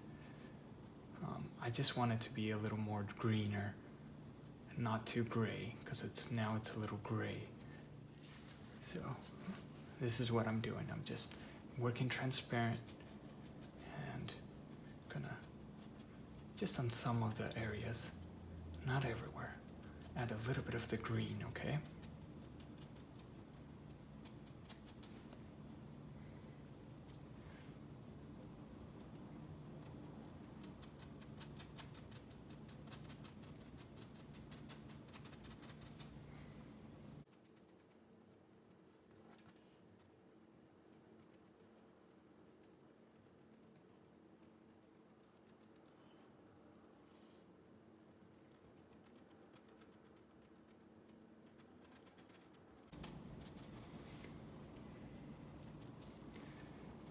I just want it to be a little more greener, not too gray, because now it's a little gray. So this is what I'm doing. I'm just working transparent and gonna just on some of the areas, not everywhere. Add a little bit of the green, okay?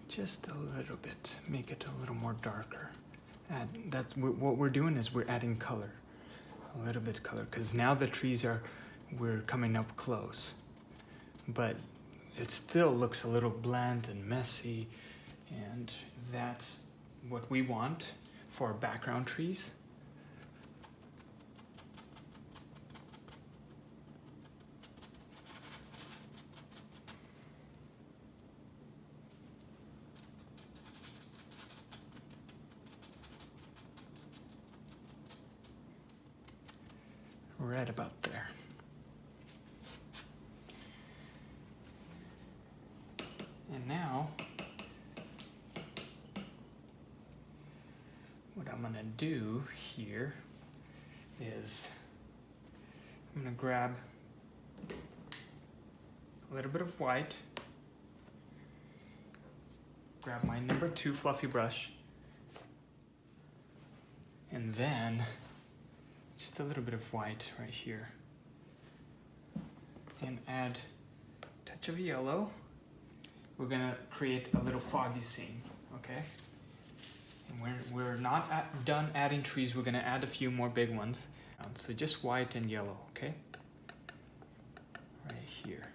Just a little bit, make it a little more darker. What we're doing is we're adding color, a little bit of color, because now the trees we're coming up close, but it still looks a little bland and messy, and that's what we want for our background trees. Right about there. And now, what I'm gonna do here is I'm gonna grab a little bit of white, grab my number 2 fluffy brush, and then just a little bit of white right here, and add a touch of yellow we're gonna create a little foggy scene, okay? And we're not done adding trees. We're gonna add a few more big ones. So just white and yellow, okay? Right here.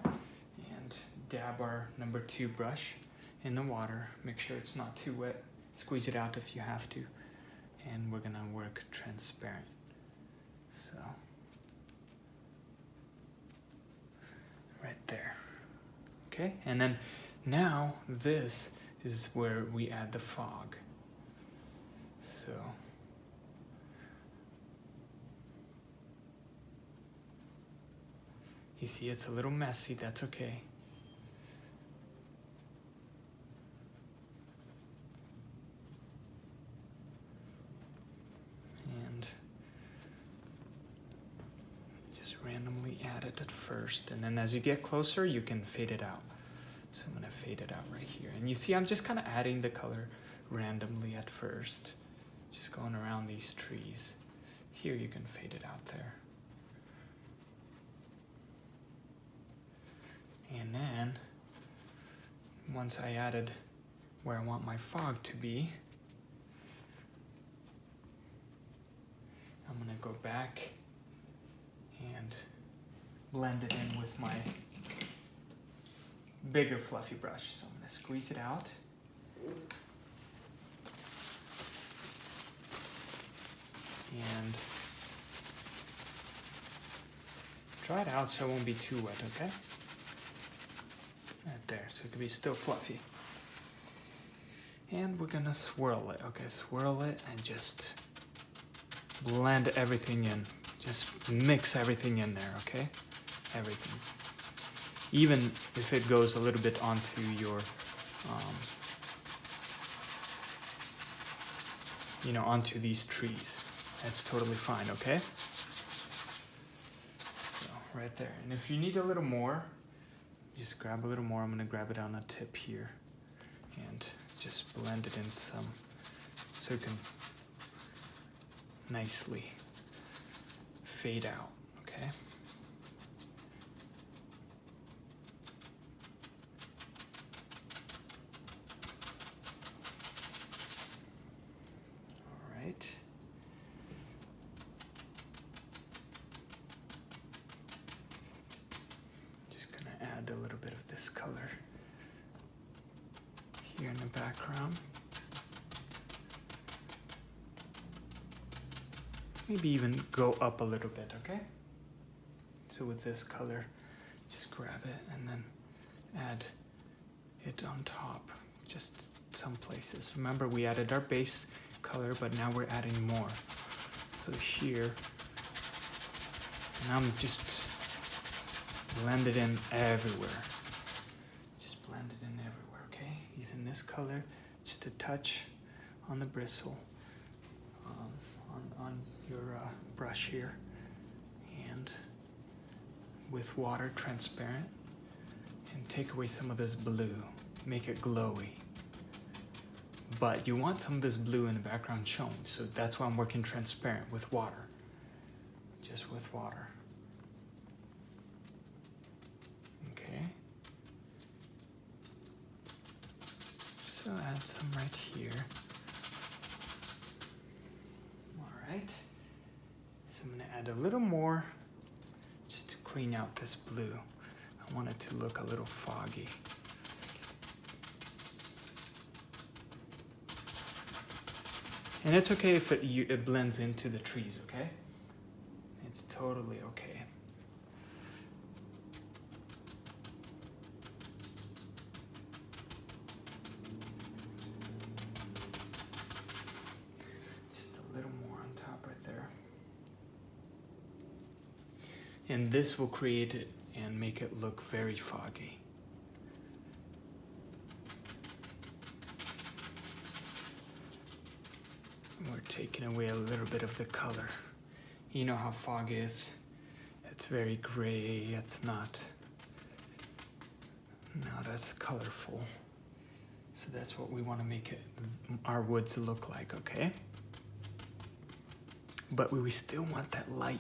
And dab our number 2 brush in the water. Make sure it's not too wet. Squeeze it out if you have to. And we're gonna work transparent. So, right there. Okay, and then now this is where we add the fog. So, you see it's a little messy, that's okay. And just randomly add it at first, and then as you get closer, you can fade it out. So I'm gonna fade it out right here. And you see I'm just kind of adding the color randomly at first. Just going around these trees. Here you can fade it out there. And then, once I added where I want my fog to be, I'm gonna go back and blend it in with my bigger fluffy brush. So I'm gonna squeeze it out. And dry it out so it won't be too wet, okay? Right there, so it can be still fluffy. And we're gonna swirl it, okay? Swirl it and just blend everything in. Just mix everything in there, okay? Everything. Even if it goes a little bit onto your, onto these trees. That's totally fine, okay? So, right there. And if you need a little more, just grab a little more. I'm gonna grab it on the tip here and just blend it in some so it can nicely fade out, okay? All right. Add a little bit of this color here in the background. Maybe even go up a little bit, okay? So with this color, just grab it and then add it on top, just some places. Remember, we added our base color, but now we're adding more. So here, and I'm just blend it in everywhere. Just blend it in everywhere, okay? He's in this color, just a touch on the bristle, on your brush here, and with water, transparent, and take away some of this blue, make it glowy. But you want some of this blue in the background shown, so that's why I'm working transparent with water, just with water. So add some right here. All right. So I'm gonna add a little more just to clean out this blue. I want it to look a little foggy. And it's okay if it blends into the trees, okay? It's totally okay. And this will create it and make it look very foggy. We're taking away a little bit of the color. You know how fog is. It's very gray, it's not as colorful. So that's what we want to make our woods look like, okay? But we still want that light.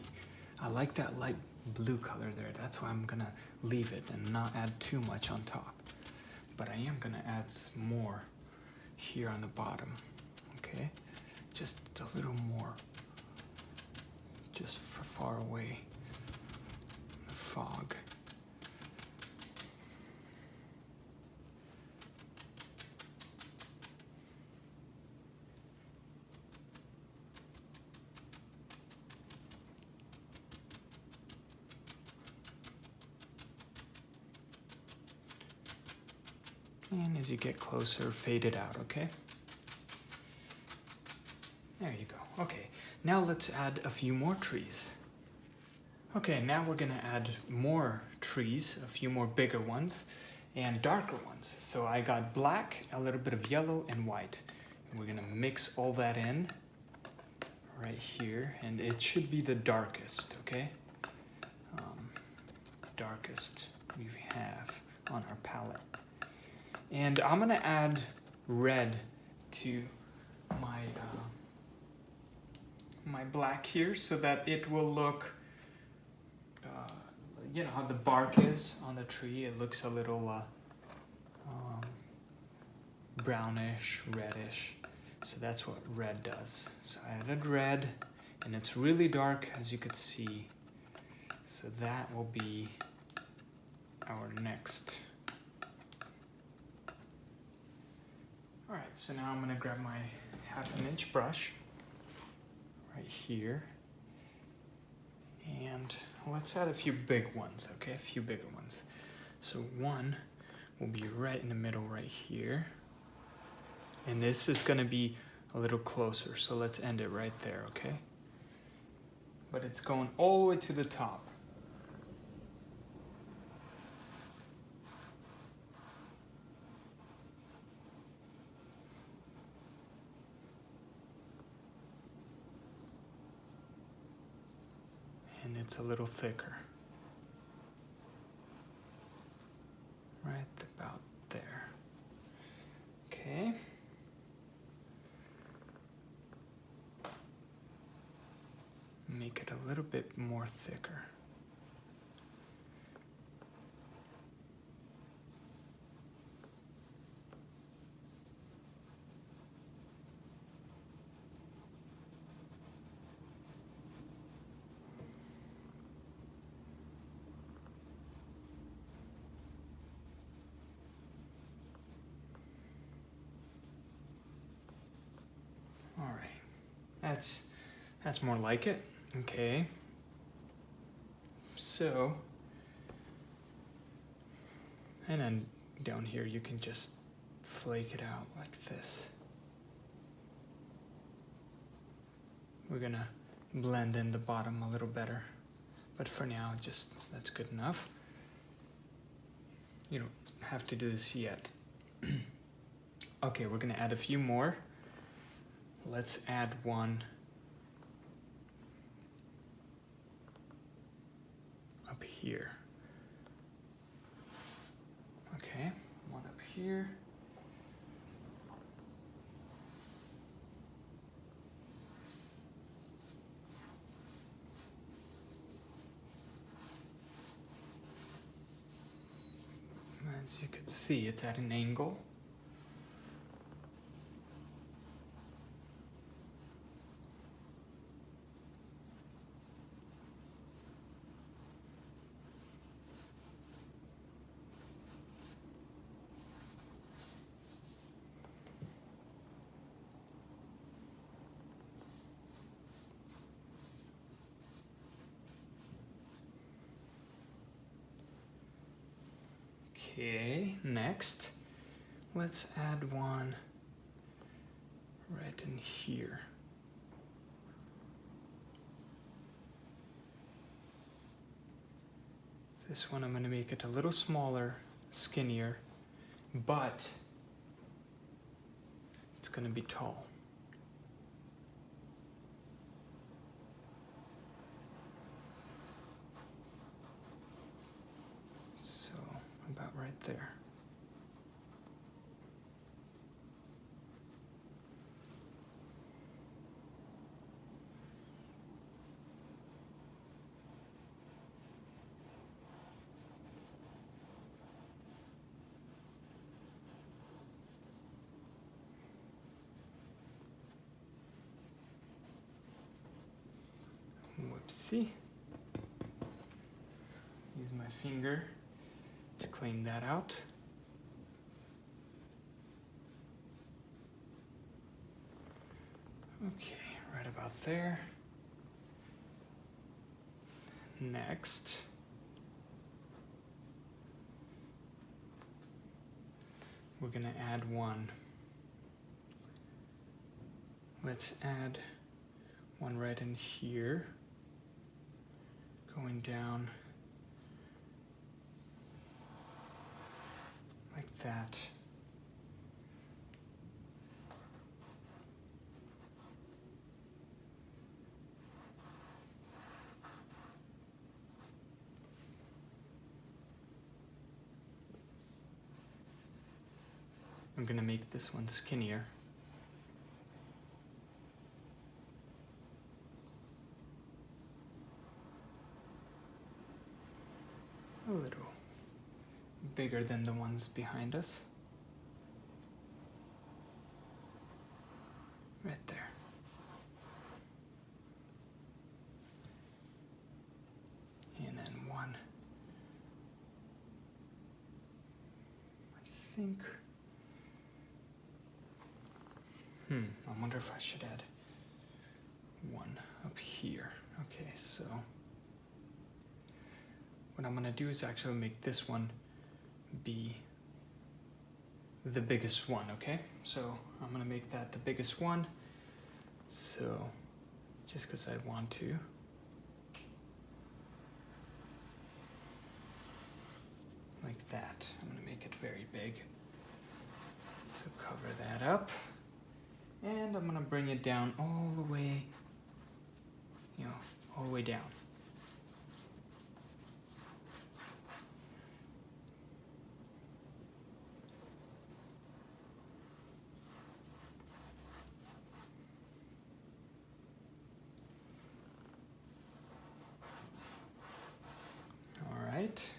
I like that light blue color there. That's why I'm gonna leave it and not add too much on top. But I am gonna add some more here on the bottom, okay? Just a little more, just for far away, the fog. And as you get closer, fade it out, okay? There you go. Okay, now let's add a few more trees. Okay, now we're gonna add more trees, a few more bigger ones and darker ones. So I got black, a little bit of yellow and white. And we're gonna mix all that in right here, and it should be the darkest, okay? Darkest we have on our palette. And I'm gonna add red to my my black here so that it will look, you know how the bark is on the tree, it looks a little brownish, reddish. So that's what red does. So I added red, and it's really dark as you could see. So that will be our next. All right, so now I'm gonna grab my 1/2 inch brush right here, and let's add a few big ones, okay? A few bigger ones. So one will be right in the middle right here, and this is gonna be a little closer, so let's end it right there, okay? But it's going all the way to the top. And it's a little thicker. Right about there. Okay. Make it a little bit more thicker. All right, that's more like it. Okay. So, and then down here you can just flake it out like this. We're gonna blend in the bottom a little better, but for now, just that's good enough. You don't have to do this yet. Okay, we're gonna add a few more. Let's add one up here. Okay, one up here. As you can see, it's at an angle. Okay, next, let's add one right in here. This one I'm going to make it a little smaller, skinnier, but it's going to be tall. About right there. Oopsie. Use my finger to clean that out. Okay, right about there. Next, we're gonna add one. Let's add one right in here, going down like that. I'm gonna make this one skinnier. A little bigger than the ones behind us. Right there. And then one. I think. I wonder if I should add one up here. Okay, so what I'm gonna do is actually make this one be the biggest one, okay? So I'm gonna make that the biggest one. So just because I want to. Like that. I'm gonna make it very big. So cover that up. And I'm gonna bring it down all the way, all the way down. All right.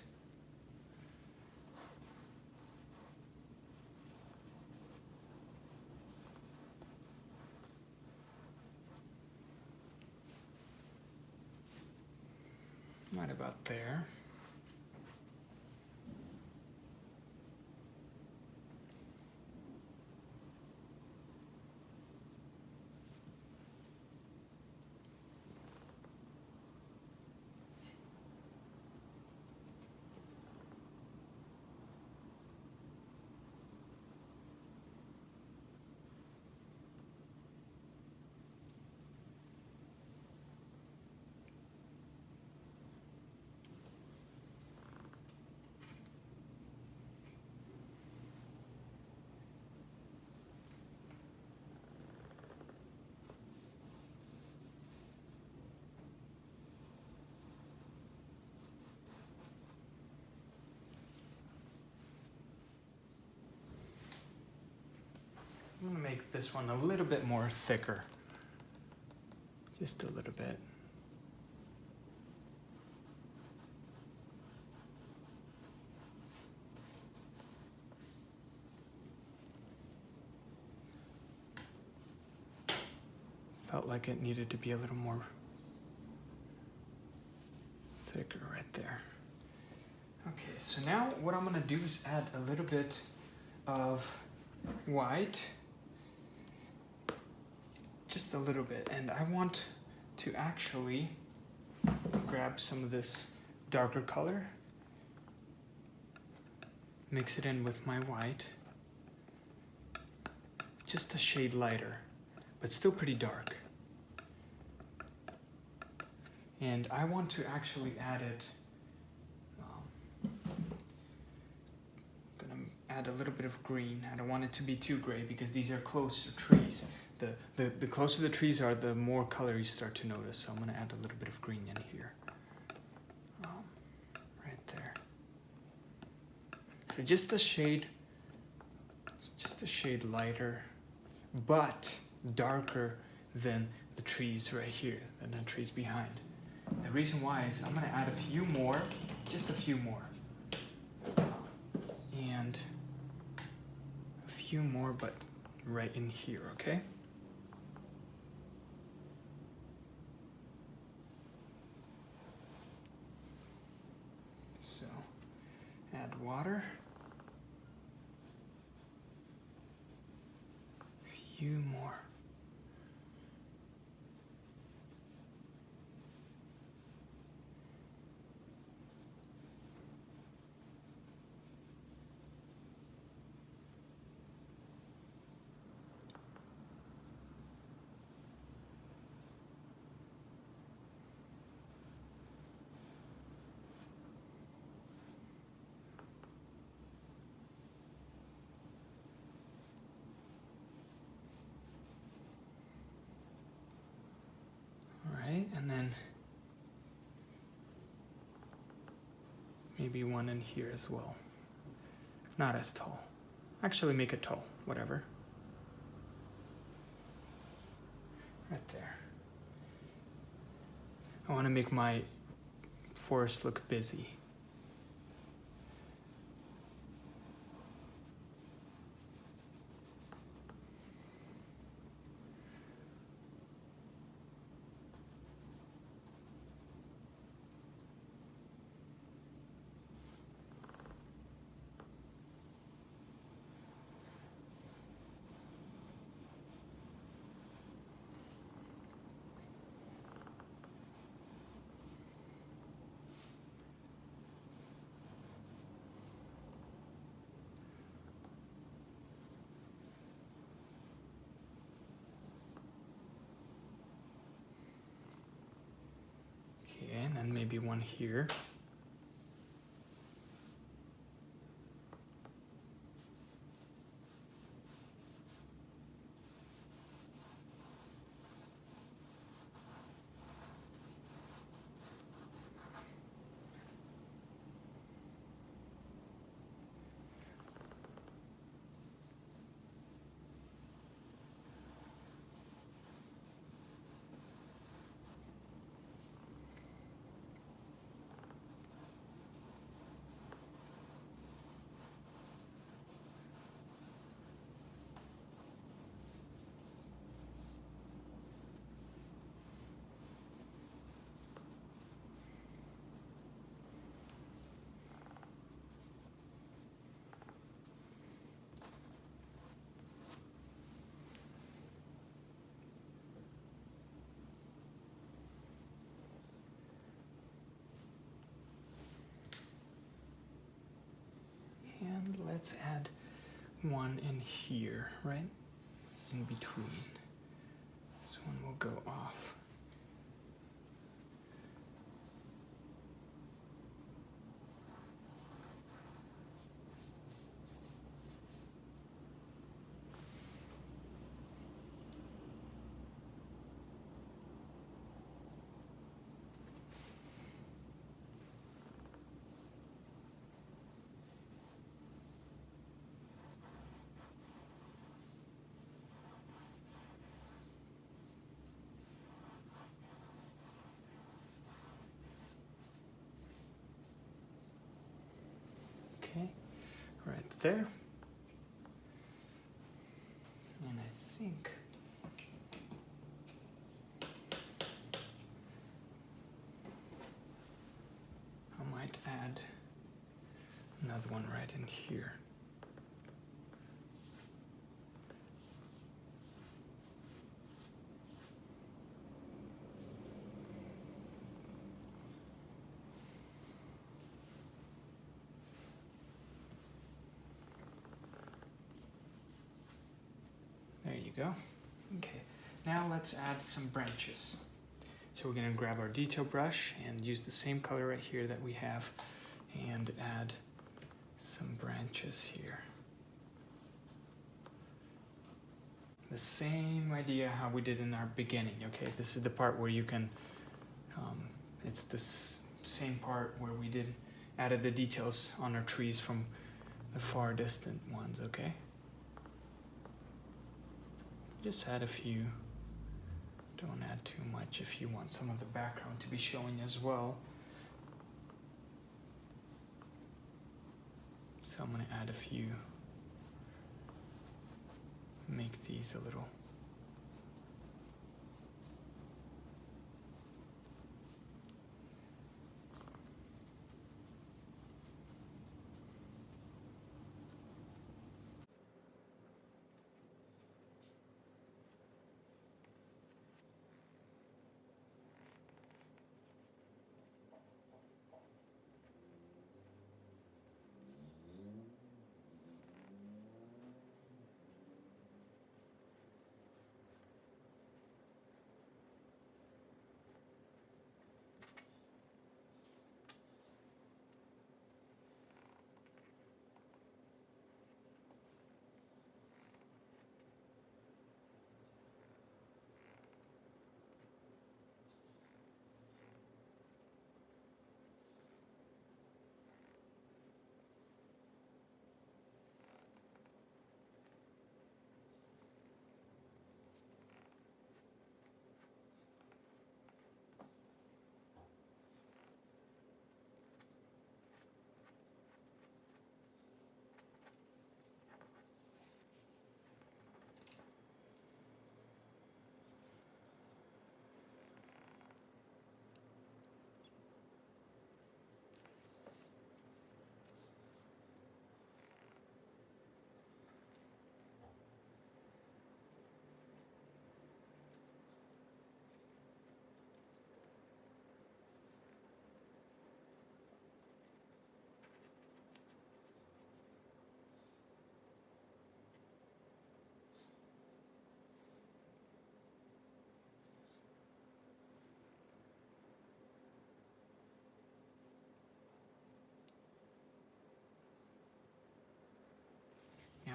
Right about there. I'm gonna make this one a little bit more thicker. Just a little bit. Felt like it needed to be a little more thicker right there. Okay, so now what I'm gonna do is add a little bit of white. Just a little bit, and I want to actually grab some of this darker color, mix it in with my white, just a shade lighter, but still pretty dark. And I want to actually add it, I'm gonna add a little bit of green. I don't want it to be too gray because these are closer trees. The closer the trees are, the more color you start to notice. So I'm gonna add a little bit of green in here, right there. So just a shade lighter, but darker than the trees right here, than the trees behind. The reason why is I'm gonna add a few more, just a few more, and a few more, but right in here, okay? water. A few more. And then maybe one in here as well. Not as tall. Actually, make it tall, whatever. Right there. I want to make my forest look busy. Okay, and then maybe one here. And let's add one in here, right? In between. This one will go off. Okay, right there. And I think I might add another one right in here. There you go. Okay, now let's add some branches. So we're going to grab our detail brush and use the same color right here that we have and add some branches here. The same idea how we did in our beginning, okay? This is the part where you can, it's the same part where we added the details on our trees from the far distant ones, okay? Just add a few. Don't add too much if you want some of the background to be showing as well. So I'm going to add a few. Make these a little.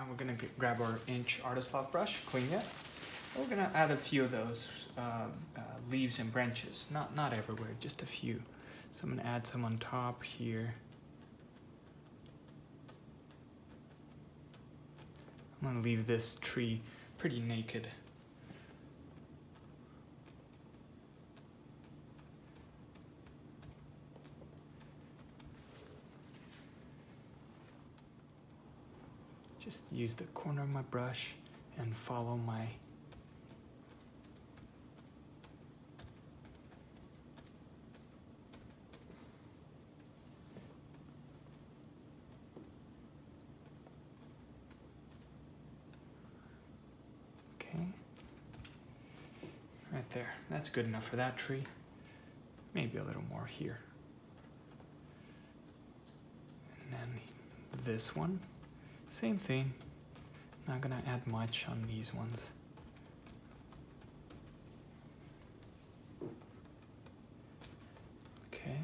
now we're gonna grab our inch artist loft brush, clean it. We're gonna add a few of those leaves and branches, not everywhere, just a few. So I'm gonna add some on top here. I'm gonna leave this tree pretty naked. Just use the corner of my brush and follow my right there. That's good enough for that tree. Maybe a little more here. And then this one, same thing. Not gonna add much on these ones. Okay.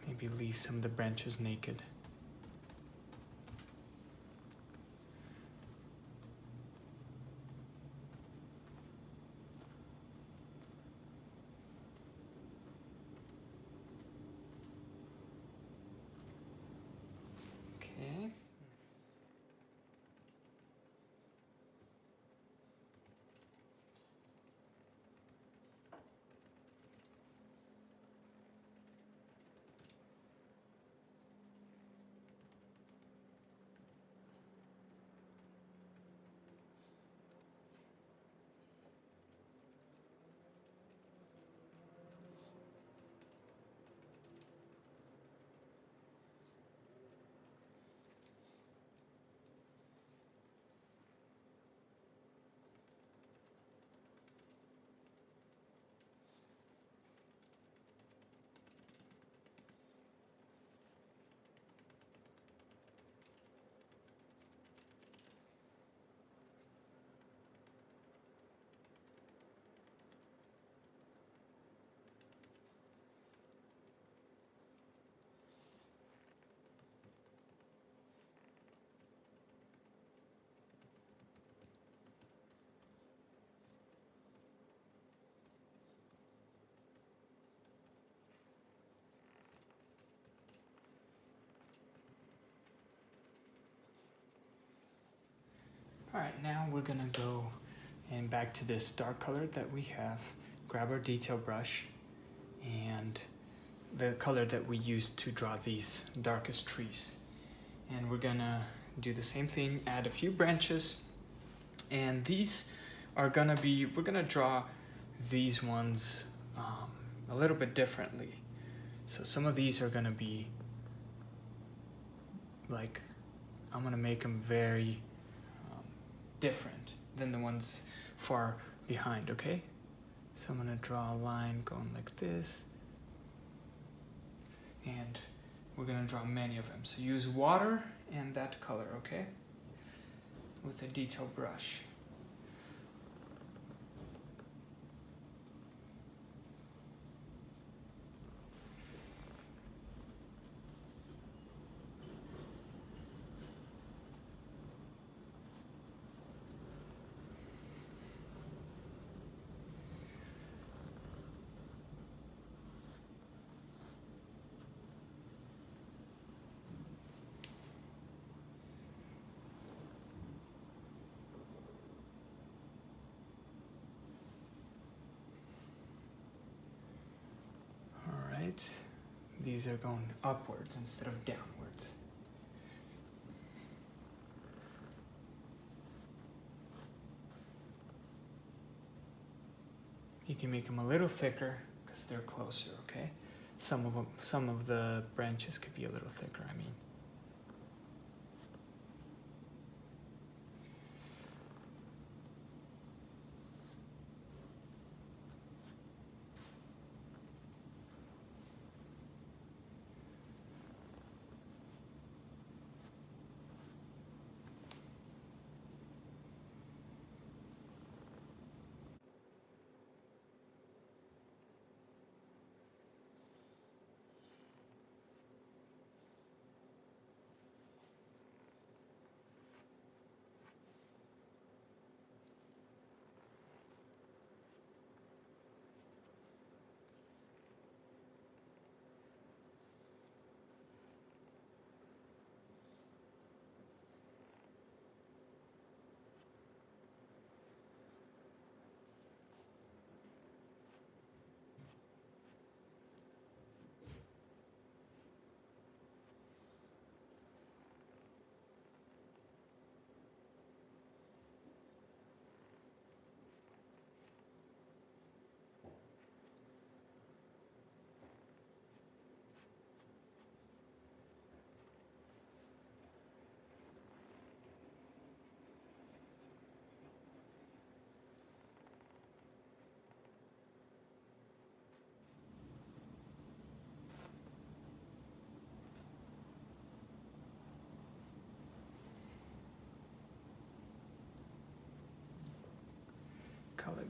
Maybe leave some of the branches naked. Okay. All right, now we're gonna go and back to this dark color that we have, grab our detail brush and the color that we used to draw these darkest trees. And we're gonna do the same thing, add a few branches, and these are gonna be, we're gonna draw these ones a little bit differently. So some of these are gonna be like, I'm gonna make them very different than the ones far behind, okay? So I'm gonna draw a line going like this, and we're gonna draw many of them. So use water and that color, okay? With a detail brush. These are going upwards instead of downwards. You can make them a little thicker because they're closer, okay? Some of the branches could be a little thicker, I mean.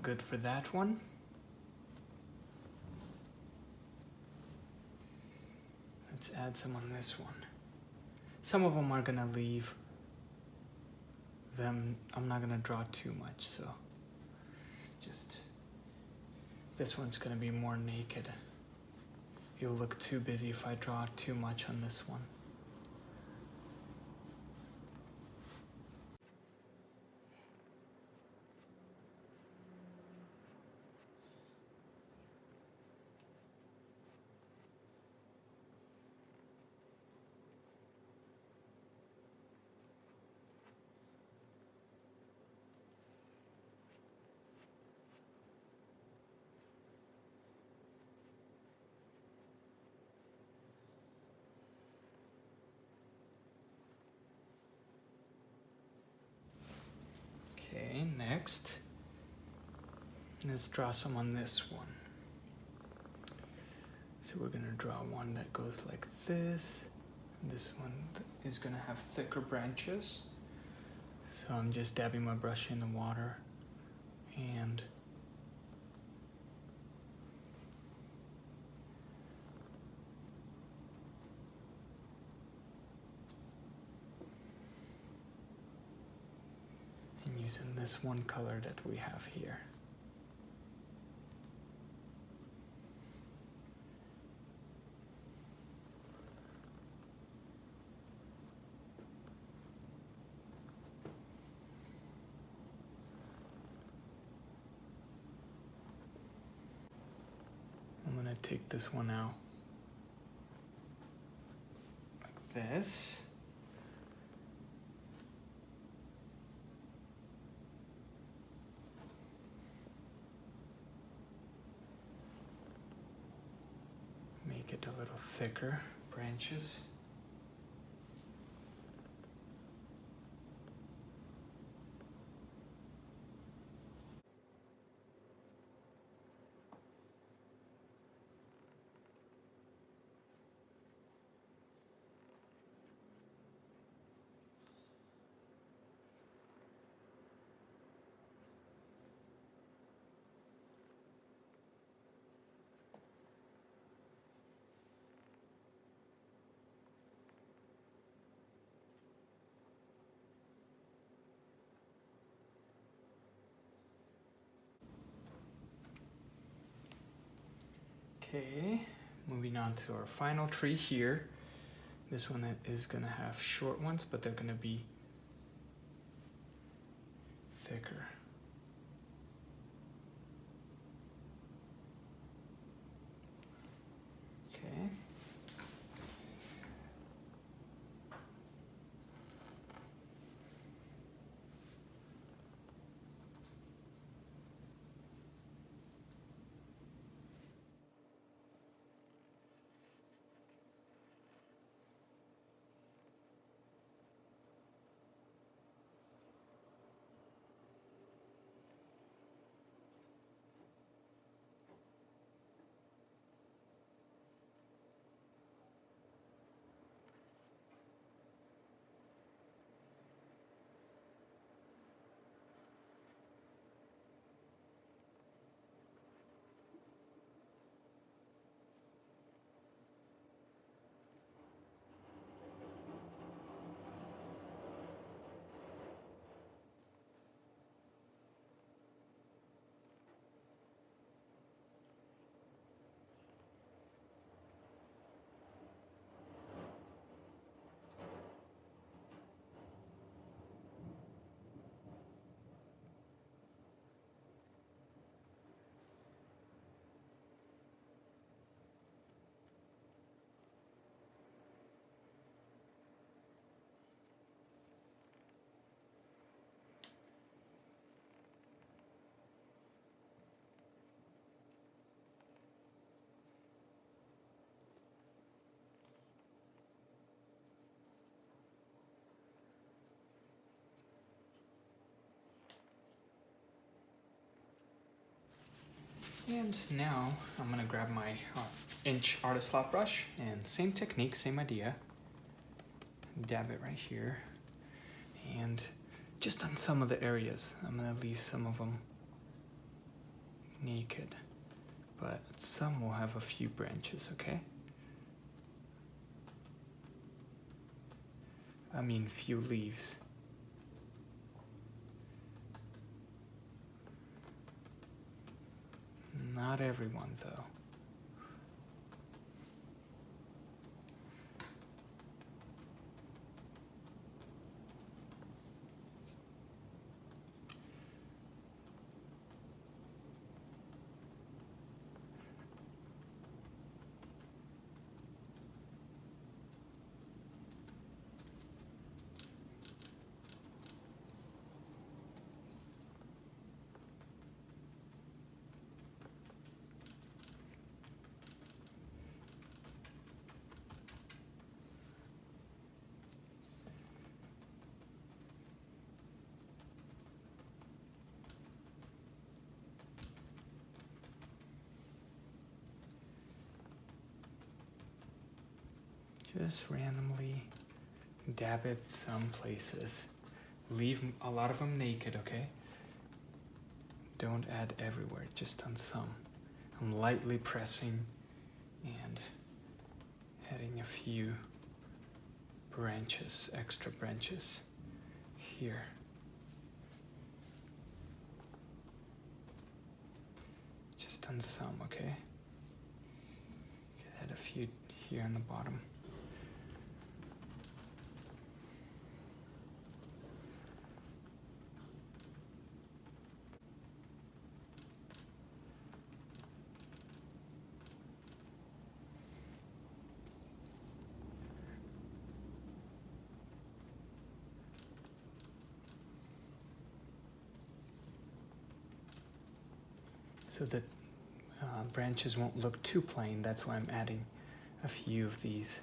good for that one. Let's add some on this one. Some of them are gonna leave them. I'm not gonna draw too much, so just this one's gonna be more naked. You'll look too busy if I draw too much on this one. Okay, next, let's draw some on this one. So we're gonna draw one that goes like this. This one is gonna have thicker branches. So I'm just dabbing my brush in the water and using this one color that we have here. I'm gonna take this one out like this. Make it a little thicker branches. Okay, moving on to our final tree here. This one is gonna have short ones, but they're gonna be thicker. Okay. And now I'm gonna grab my inch artist lock brush and same technique, same idea. Dab it right here. And just on some of the areas, I'm gonna leave some of them naked, but some will have a few branches, okay? I mean, few leaves. Not everyone, though. Just randomly dab it some places. Leave a lot of them naked, okay? Don't add everywhere, just on some. I'm lightly pressing and adding a few branches, extra branches here. Just on some, okay? Add a few here on the bottom. So that branches won't look too plain, that's why I'm adding a few of these.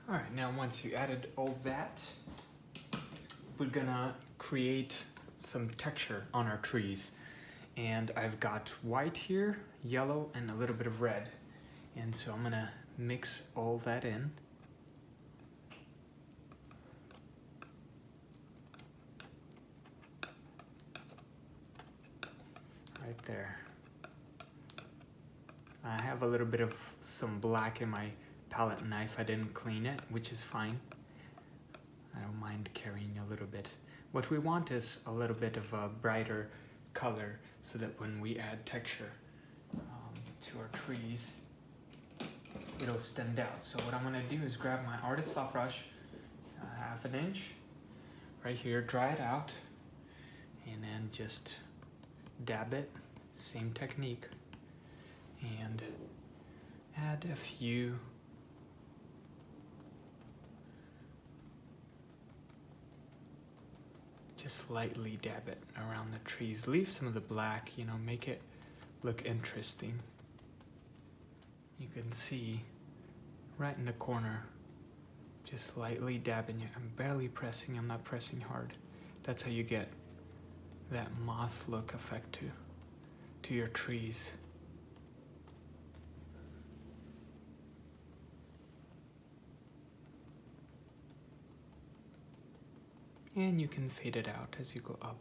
All right, now once you added all that, we're gonna create some texture on our trees. And I've got white here, yellow, and a little bit of red. And so I'm gonna mix all that in. Right there. I have a little bit of some black in my palette knife. I didn't clean it, which is fine. I don't mind carrying a little bit. What we want is a little bit of a brighter color so that when we add texture to our trees, it'll stand out. So what I'm gonna do is grab my artist loft brush, 1/2 inch, right here, dry it out, and then just dab it, same technique, and add a few. Just lightly dab it around the trees. Leave some of the black, you know, make it look interesting. You can see right in the corner, just lightly dabbing it. I'm barely pressing, I'm not pressing hard. That's how you get that moss look effect to your trees. And you can fade it out as you go up.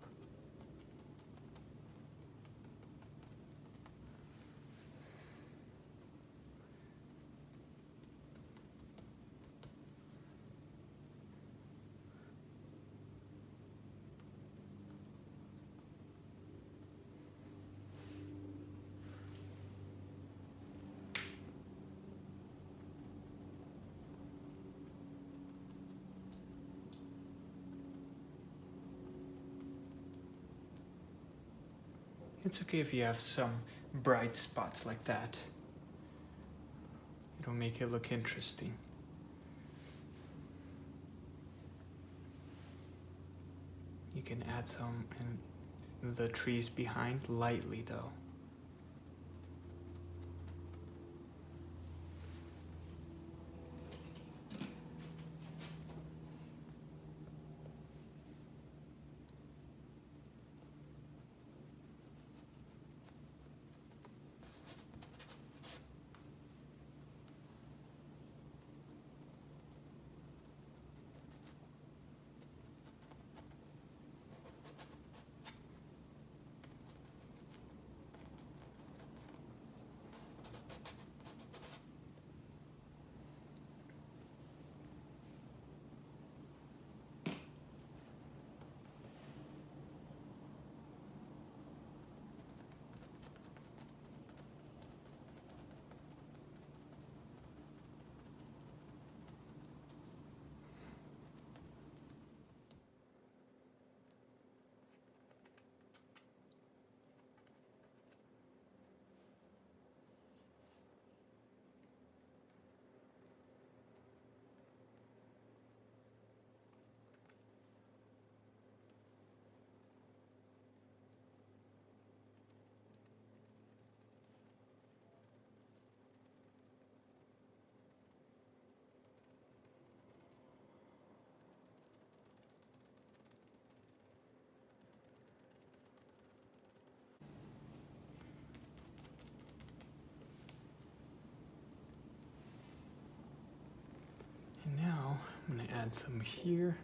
It's okay if you have some bright spots like that. It'll make it look interesting. You can add some in the trees behind, lightly though. And now I'm going to add some here.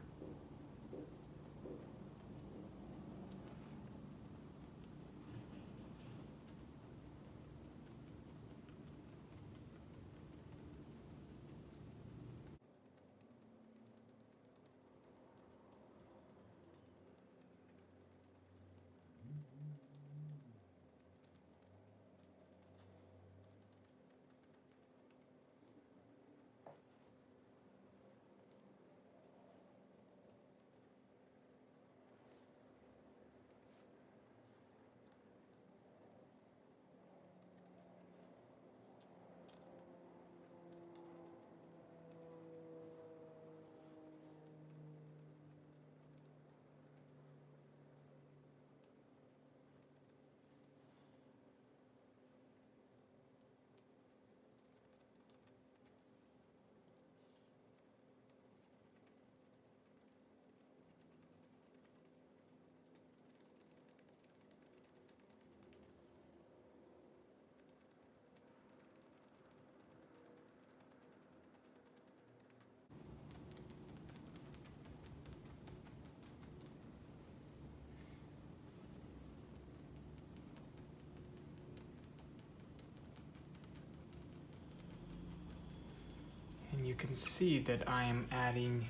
And you can see that I am adding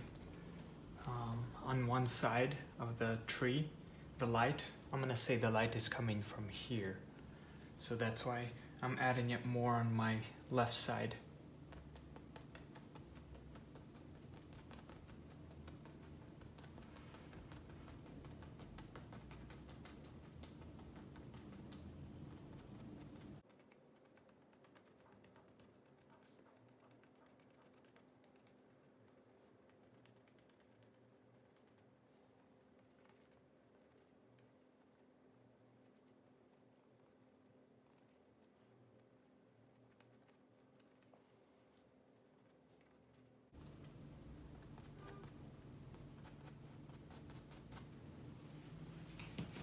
on one side of the tree, the light. I'm gonna say the light is coming from here. So that's why I'm adding it more on my left side.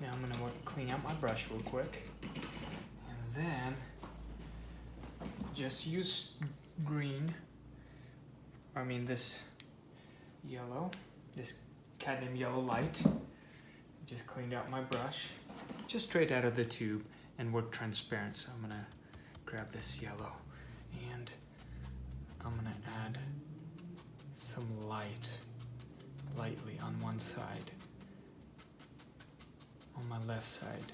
Now I'm gonna clean out my brush real quick, and then just use green, this yellow, this cadmium yellow light. Just cleaned out my brush, just straight out of the tube, and work transparent. So I'm gonna grab this yellow and I'm gonna add some lightly on one side, on my left side.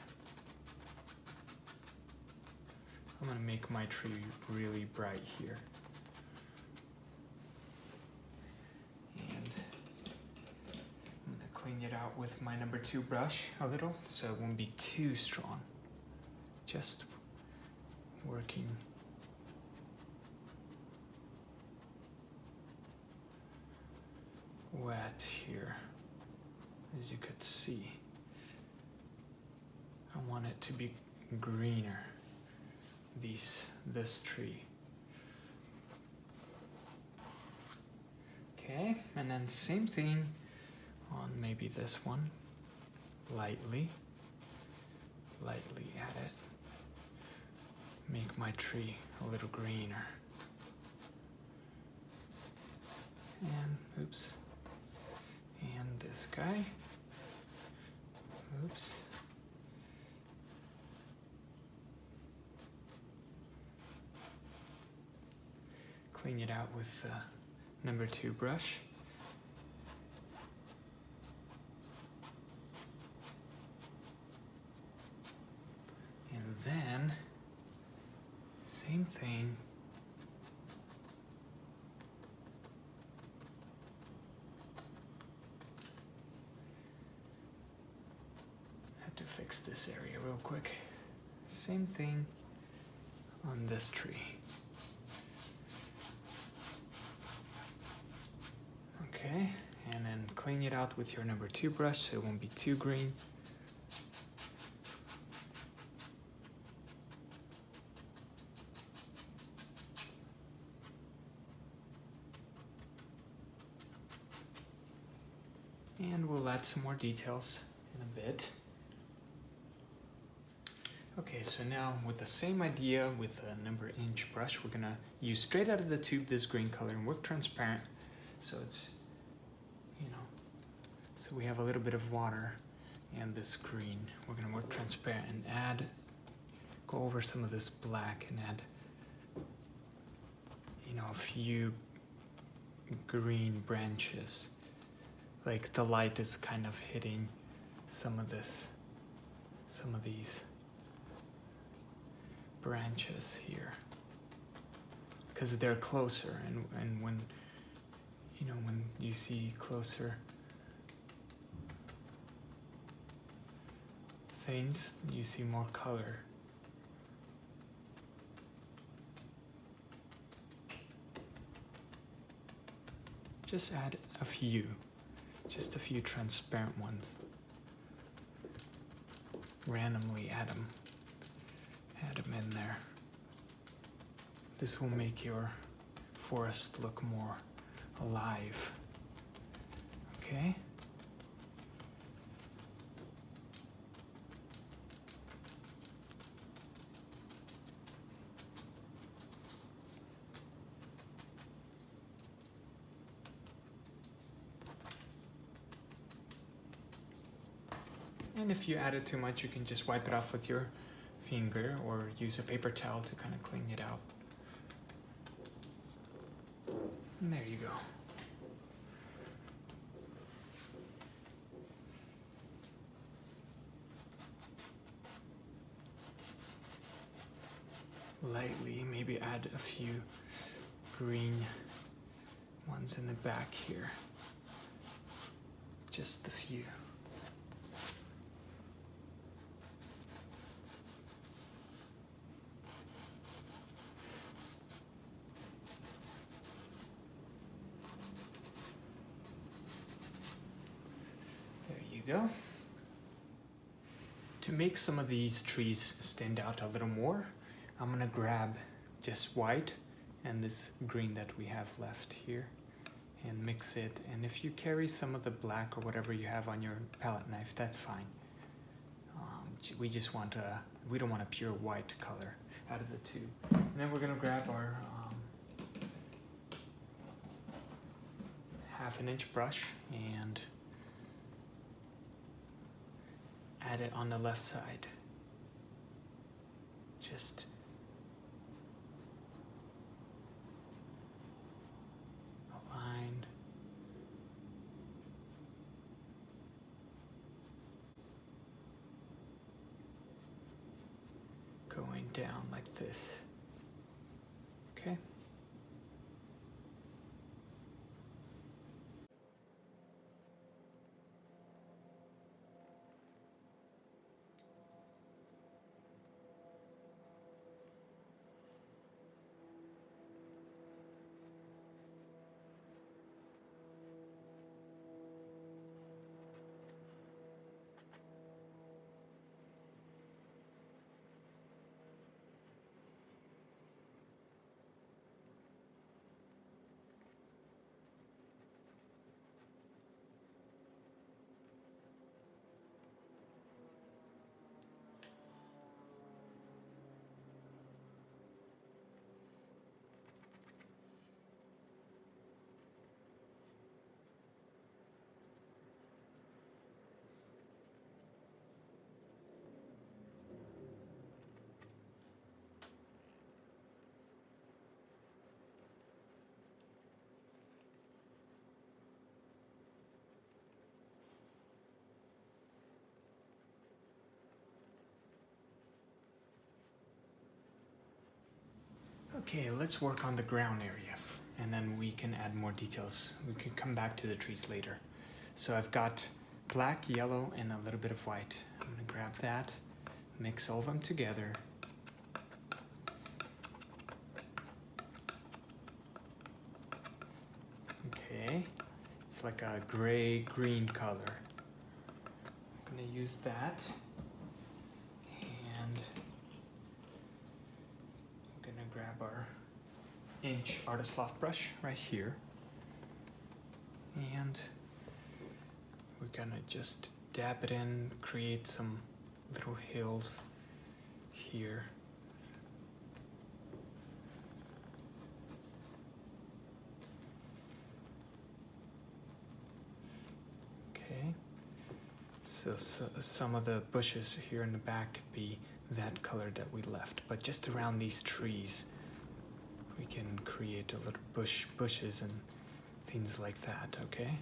I'm gonna make my tree really bright here. And I'm gonna clean it out with my number 2 brush a little, so it won't be too strong. Just working wet here, as you could see. I want it to be greener, this tree. Okay, and then same thing on maybe this one. Lightly add it. Make my tree a little greener. And oops. And this guy. Oops. Clean it out with number 2 brush. And then, same thing. Had to fix this area real quick. Same thing on this tree. Okay, and then clean it out with your number 2 brush so it won't be too green. And we'll add some more details in a bit. Okay, so now with the same idea with a number inch brush, we're gonna use straight out of the tube this green color and work transparent. So it's, so we have a little bit of water and this green. We're gonna work transparent and go over some of this black and add, a few green branches. Like the light is kind of hitting some of these branches here, because they're closer, and when when you see closer things, you see more color. Just add just a few transparent ones. Randomly add them in there. This will make your forest look more alive. Okay? And if you added too much, you can just wipe it off with your finger or use a paper towel to kind of clean it out. And there you go. Lightly, maybe add a few green ones in the back here. Just a few. Go. To make some of these trees stand out a little more, I'm gonna grab just white and this green that we have left here and mix it. And if you carry some of the black or whatever you have on your palette knife, that's fine. we just want we don't want a pure white color out of the tube. And then we're gonna grab our 1/2 inch brush and add it on the left side. Just a line. Going down like this. Okay. Okay, let's work on the ground area and then we can add more details. We can come back to the trees later. So I've got black, yellow, and a little bit of white. I'm gonna grab that, mix all of them together. Okay, it's like a gray-green color. I'm gonna use that. And I'm gonna grab our inch Artist Loft brush right here. And we're gonna just dab it in, create some little hills here. Okay, so some of the bushes here in the back could be that color that we left, but just around these trees we can create a little bushes and things like that, okay?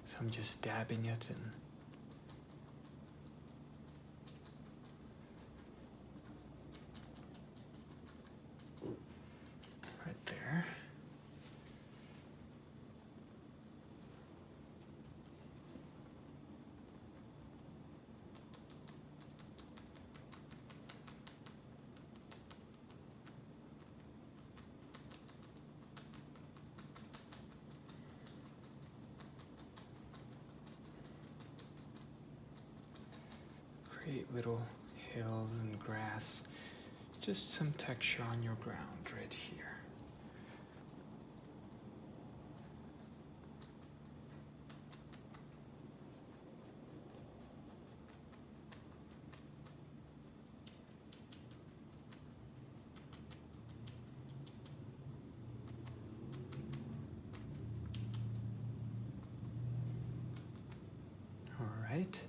So I'm just dabbing it and right there. Create little hills and grass, just some texture on your ground right here. All right,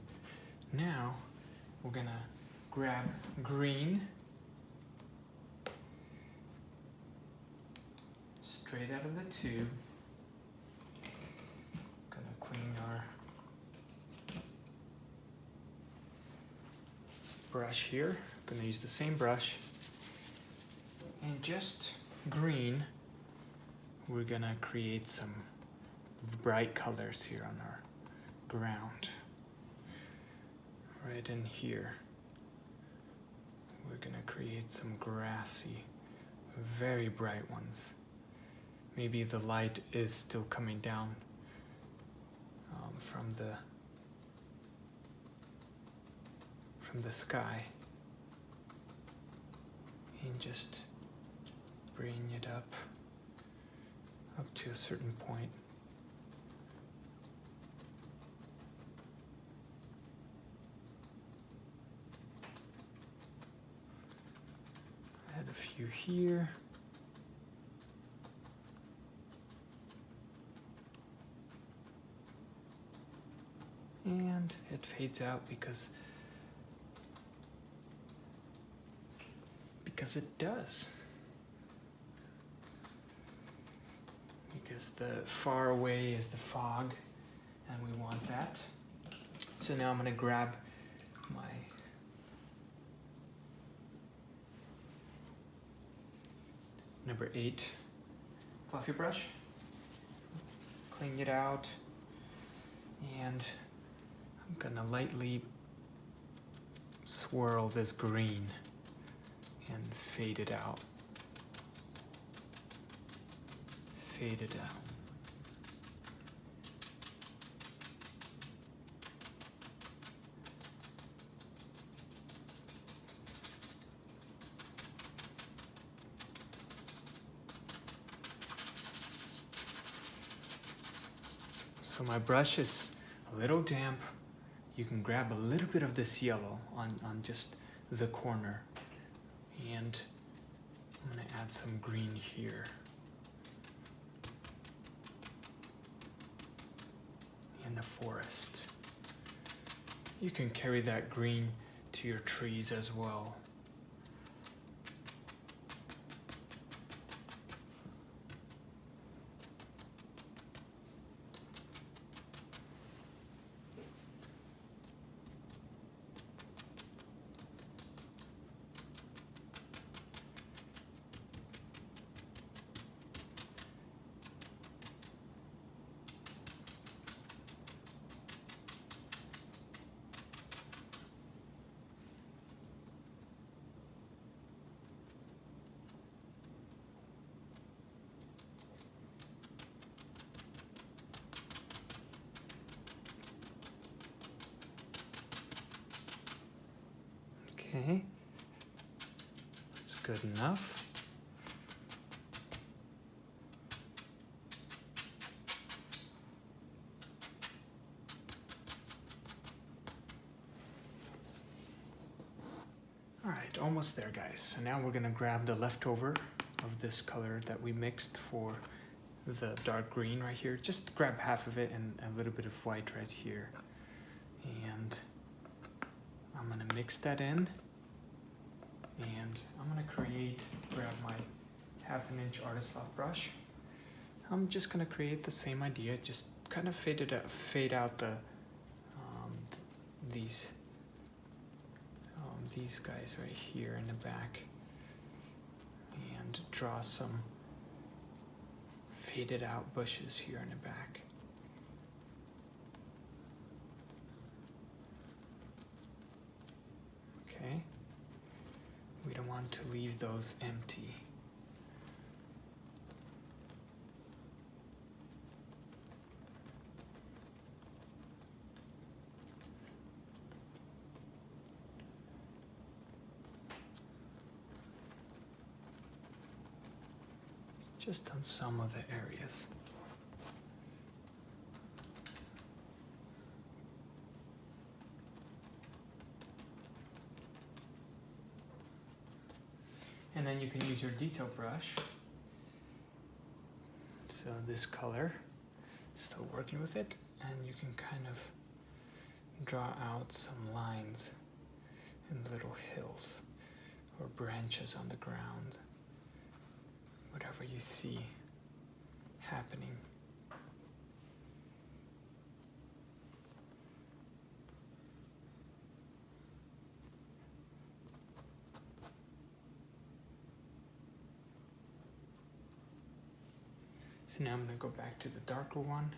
now we're gonna grab green, straight out of the tube. Gonna clean our brush here. Gonna use the same brush. And just green, we're gonna create some bright colors here on our ground. Right in here, we're gonna create some grassy, very bright ones. Maybe the light is still coming down from the sky, and just bring it up to a certain point. few here. And it fades out because it does. Because the far away is the fog, and we want that. So now I'm going to grab my number 8 fluffy brush, clean it out, and I'm gonna lightly swirl this green and fade it out. Fade it out. So my brush is a little damp. You can grab a little bit of this yellow on just the corner. And I'm gonna add some green here. In the forest. You can carry that green to your trees as well. Okay, that's good enough. All right, almost there, guys. So now we're gonna grab the leftover of this color that we mixed for the dark green right here. Just grab half of it and a little bit of white right here. And I'm gonna mix that in. And I'm gonna grab my 1/2 inch Artist Loft brush. I'm just gonna create the same idea, just kind of fade out the these guys right here in the back, and draw some faded out bushes here in the back. Okay. We don't want to leave those empty. Just on some of the areas. And then you can use your detail brush. So this color, still working with it, and you can kind of draw out some lines and little hills or branches on the ground. Whatever you see happening. So now I'm going to go back to the darker one.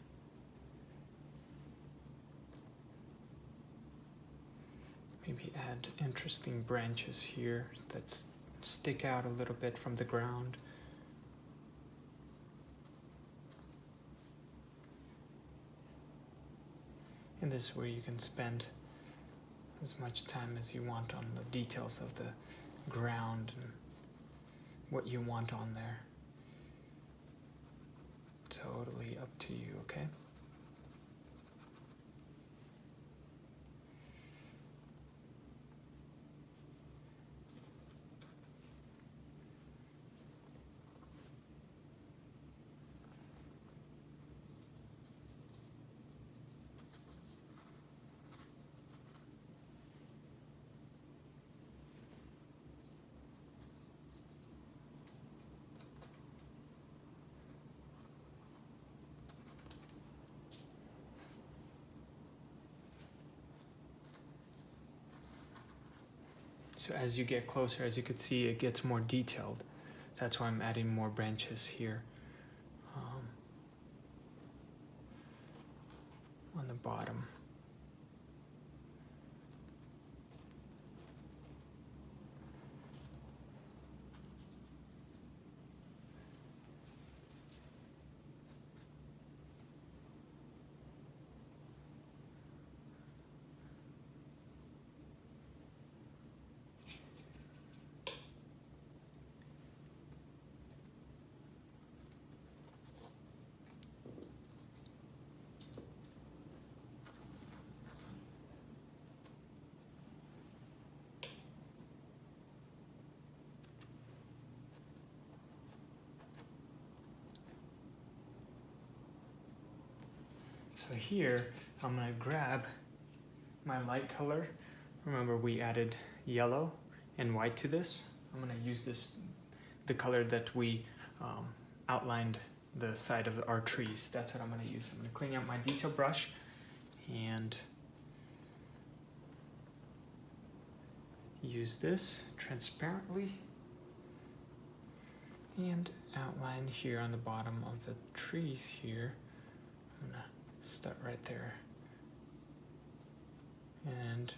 Maybe add interesting branches here that stick out a little bit from the ground. And this is where you can spend as much time as you want on the details of the ground and what you want on there. Totally up to you, okay? So as you get closer, as you can see, it gets more detailed. That's why I'm adding more branches here on the bottom. So here, I'm gonna grab my light color. Remember we added yellow and white to this. I'm gonna use this, the color that we outlined the side of our trees. That's what I'm gonna use. I'm gonna clean out my detail brush and use this transparently and outline here on the bottom of the trees here. I'm gonna start right there and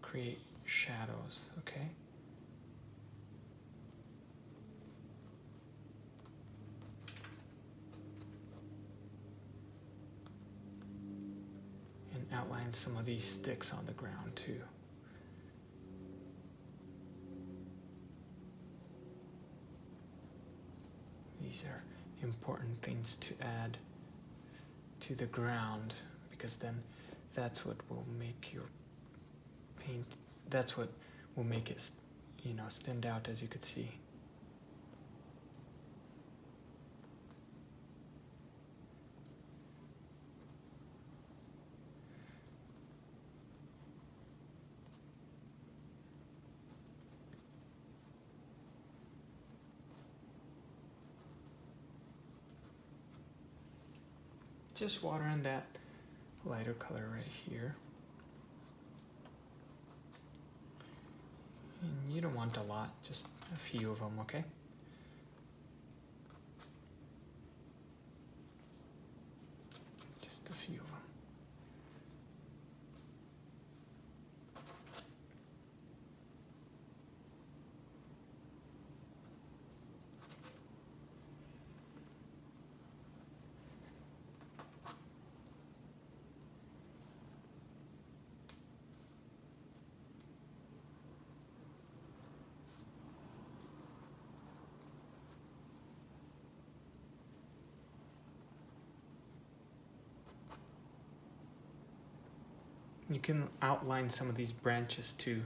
create shadows, okay? And outline some of these sticks on the ground too. These are important things to add to the ground, because then that's what will make your paint, that's what will make it, you know, stand out, as you could see. Just water in that lighter color right here. And you don't want a lot, just a few of them, okay? Just a few of them. You can outline some of these branches too,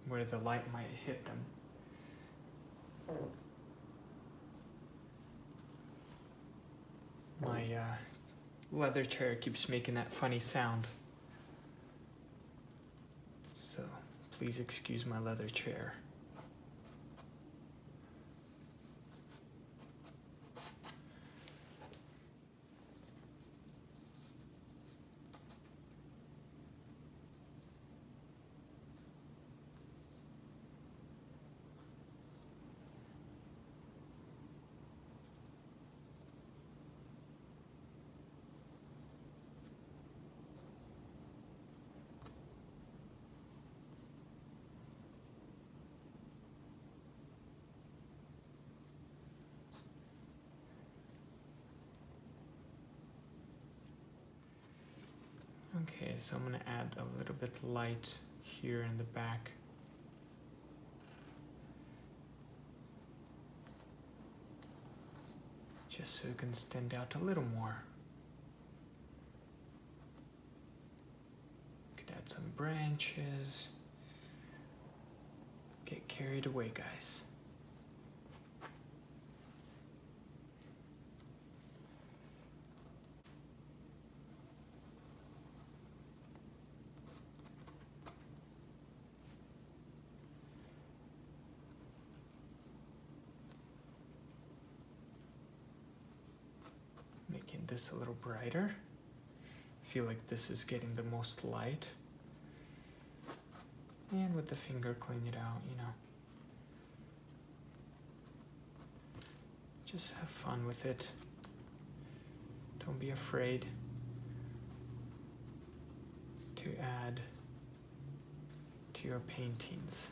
where the light might hit them. My leather chair keeps making that funny sound, so please excuse my leather chair. Okay, so I'm going to add a little bit light here in the back. Just so it can stand out a little more. Could add some branches. Get carried away, guys. Making this a little brighter. I feel like this is getting the most light. And with the finger, clean it out, you know. Just have fun with it. Don't be afraid to add to your paintings.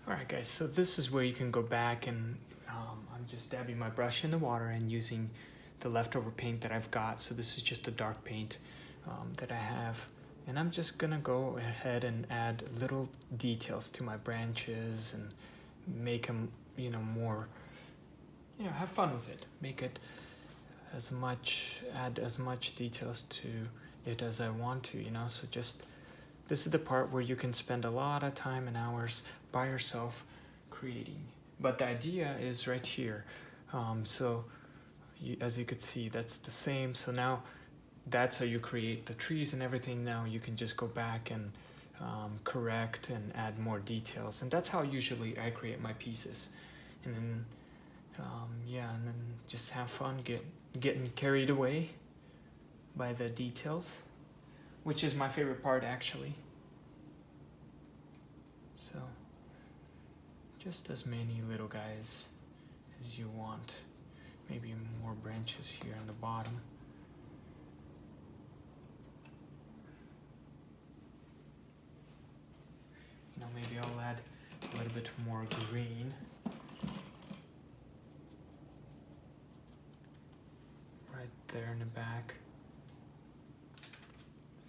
Alright guys, so this is where you can go back and I'm just dabbing my brush in the water and using the leftover paint that I've got. So this is just a dark paint that I have. And I'm just gonna go ahead and add little details to my branches and make them, you know, more, you know, have fun with it. Make it as much, add as much details to it as I want to, you know. So just, this is the part where you can spend a lot of time and hours by yourself creating. But the idea is right here. So as you could see, that's the same. So now that's how you create the trees and everything. Now you can just go back and correct and add more details. And that's how usually I create my pieces. And then, yeah, and then just have fun getting carried away by the details, which is my favorite part actually. So just as many little guys as you want. Maybe more branches here on the bottom. You know, maybe I'll add a little bit more green. Right there in the back.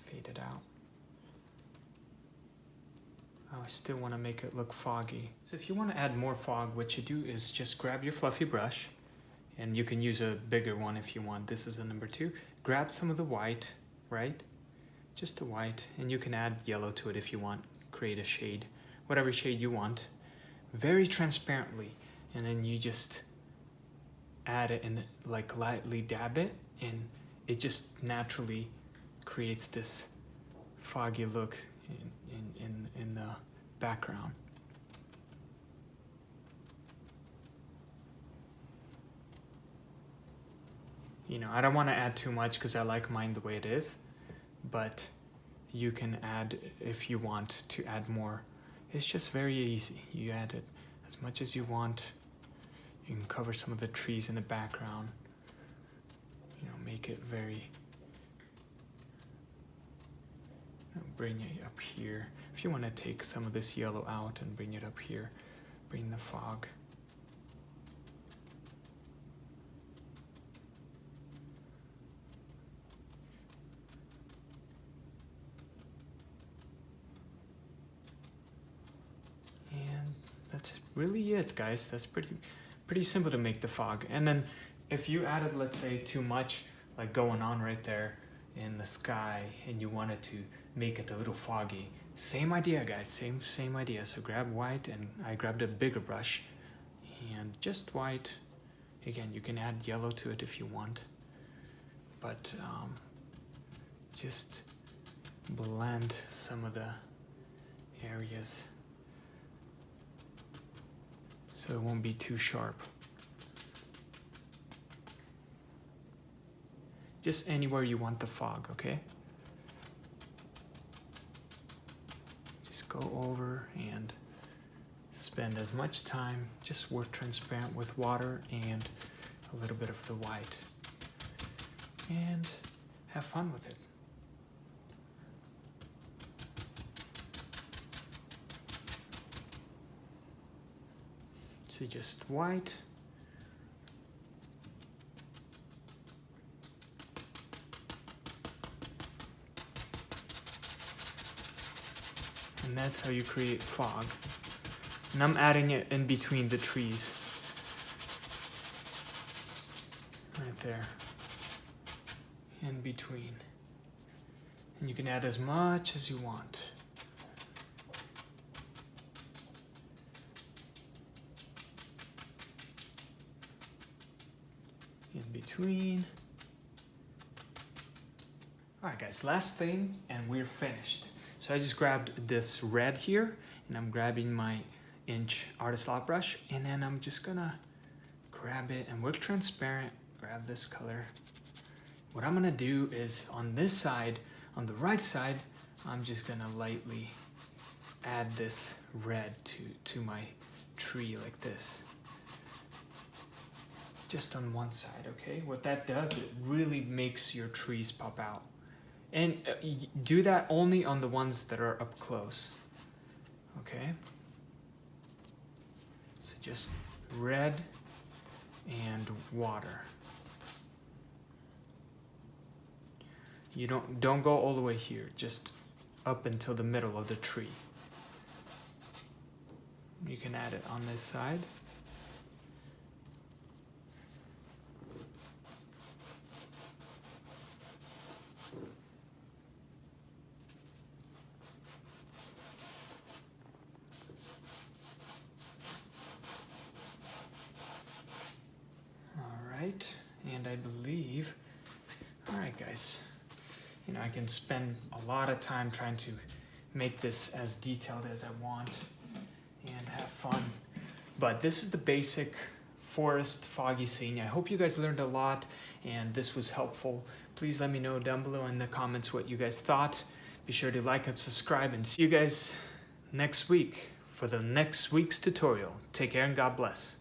Fade it out. I still want to make it look foggy. So if you want to add more fog, what you do is just grab your fluffy brush, and you can use a bigger one if you want. This is a number 2. Grab some of the white, right? Just the white, and you can add yellow to it if you want. Create a shade, whatever shade you want, very transparently, and then you just add it and like lightly dab it, and it just naturally creates this foggy look in the background. You know, I don't want to add too much because I like mine the way it is, but you can add if you want to add more. It's just very easy. You add it as much as you want. You can cover some of the trees in the background. You know, make it very, bring it up here. If you want to take some of this yellow out and bring it up here, bring the fog. And that's really it, guys. That's pretty simple to make the fog. And then if you added, let's say, too much, like going on right there in the sky, and you wanted to make it a little foggy, same idea, guys. Same idea. So grab white, and I grabbed a bigger brush, and just white. Again, you can add yellow to it if you want, but just blend some of the areas so it won't be too sharp. Just anywhere you want the fog, okay? Just go over and spend as much time, just work transparent with water and a little bit of the white. And have fun with it. So just white. And that's how you create fog. And I'm adding it in between the trees. Right there. In between. And you can add as much as you want. In between. Alright guys, last thing and we're finished. So I just grabbed this red here and I'm grabbing my inch artist lock brush and then I'm just gonna grab it and work transparent, grab this color. What I'm gonna do is on this side, on the right side, I'm just gonna lightly add this red to my tree like this. Just on one side, okay? What that does, it really makes your trees pop out. And do that only on the ones that are up close, okay? So just red and water. You don't go all the way here, just up until the middle of the tree. You can add it on this side. And I believe, all right guys, you know, I can spend a lot of time trying to make this as detailed as I want and have fun. But this is the basic forest foggy scene. I hope you guys learned a lot and this was helpful. Please let me know down below in the comments what you guys thought. Be sure to like and subscribe and see you guys next week for the next week's tutorial. Take care and God bless.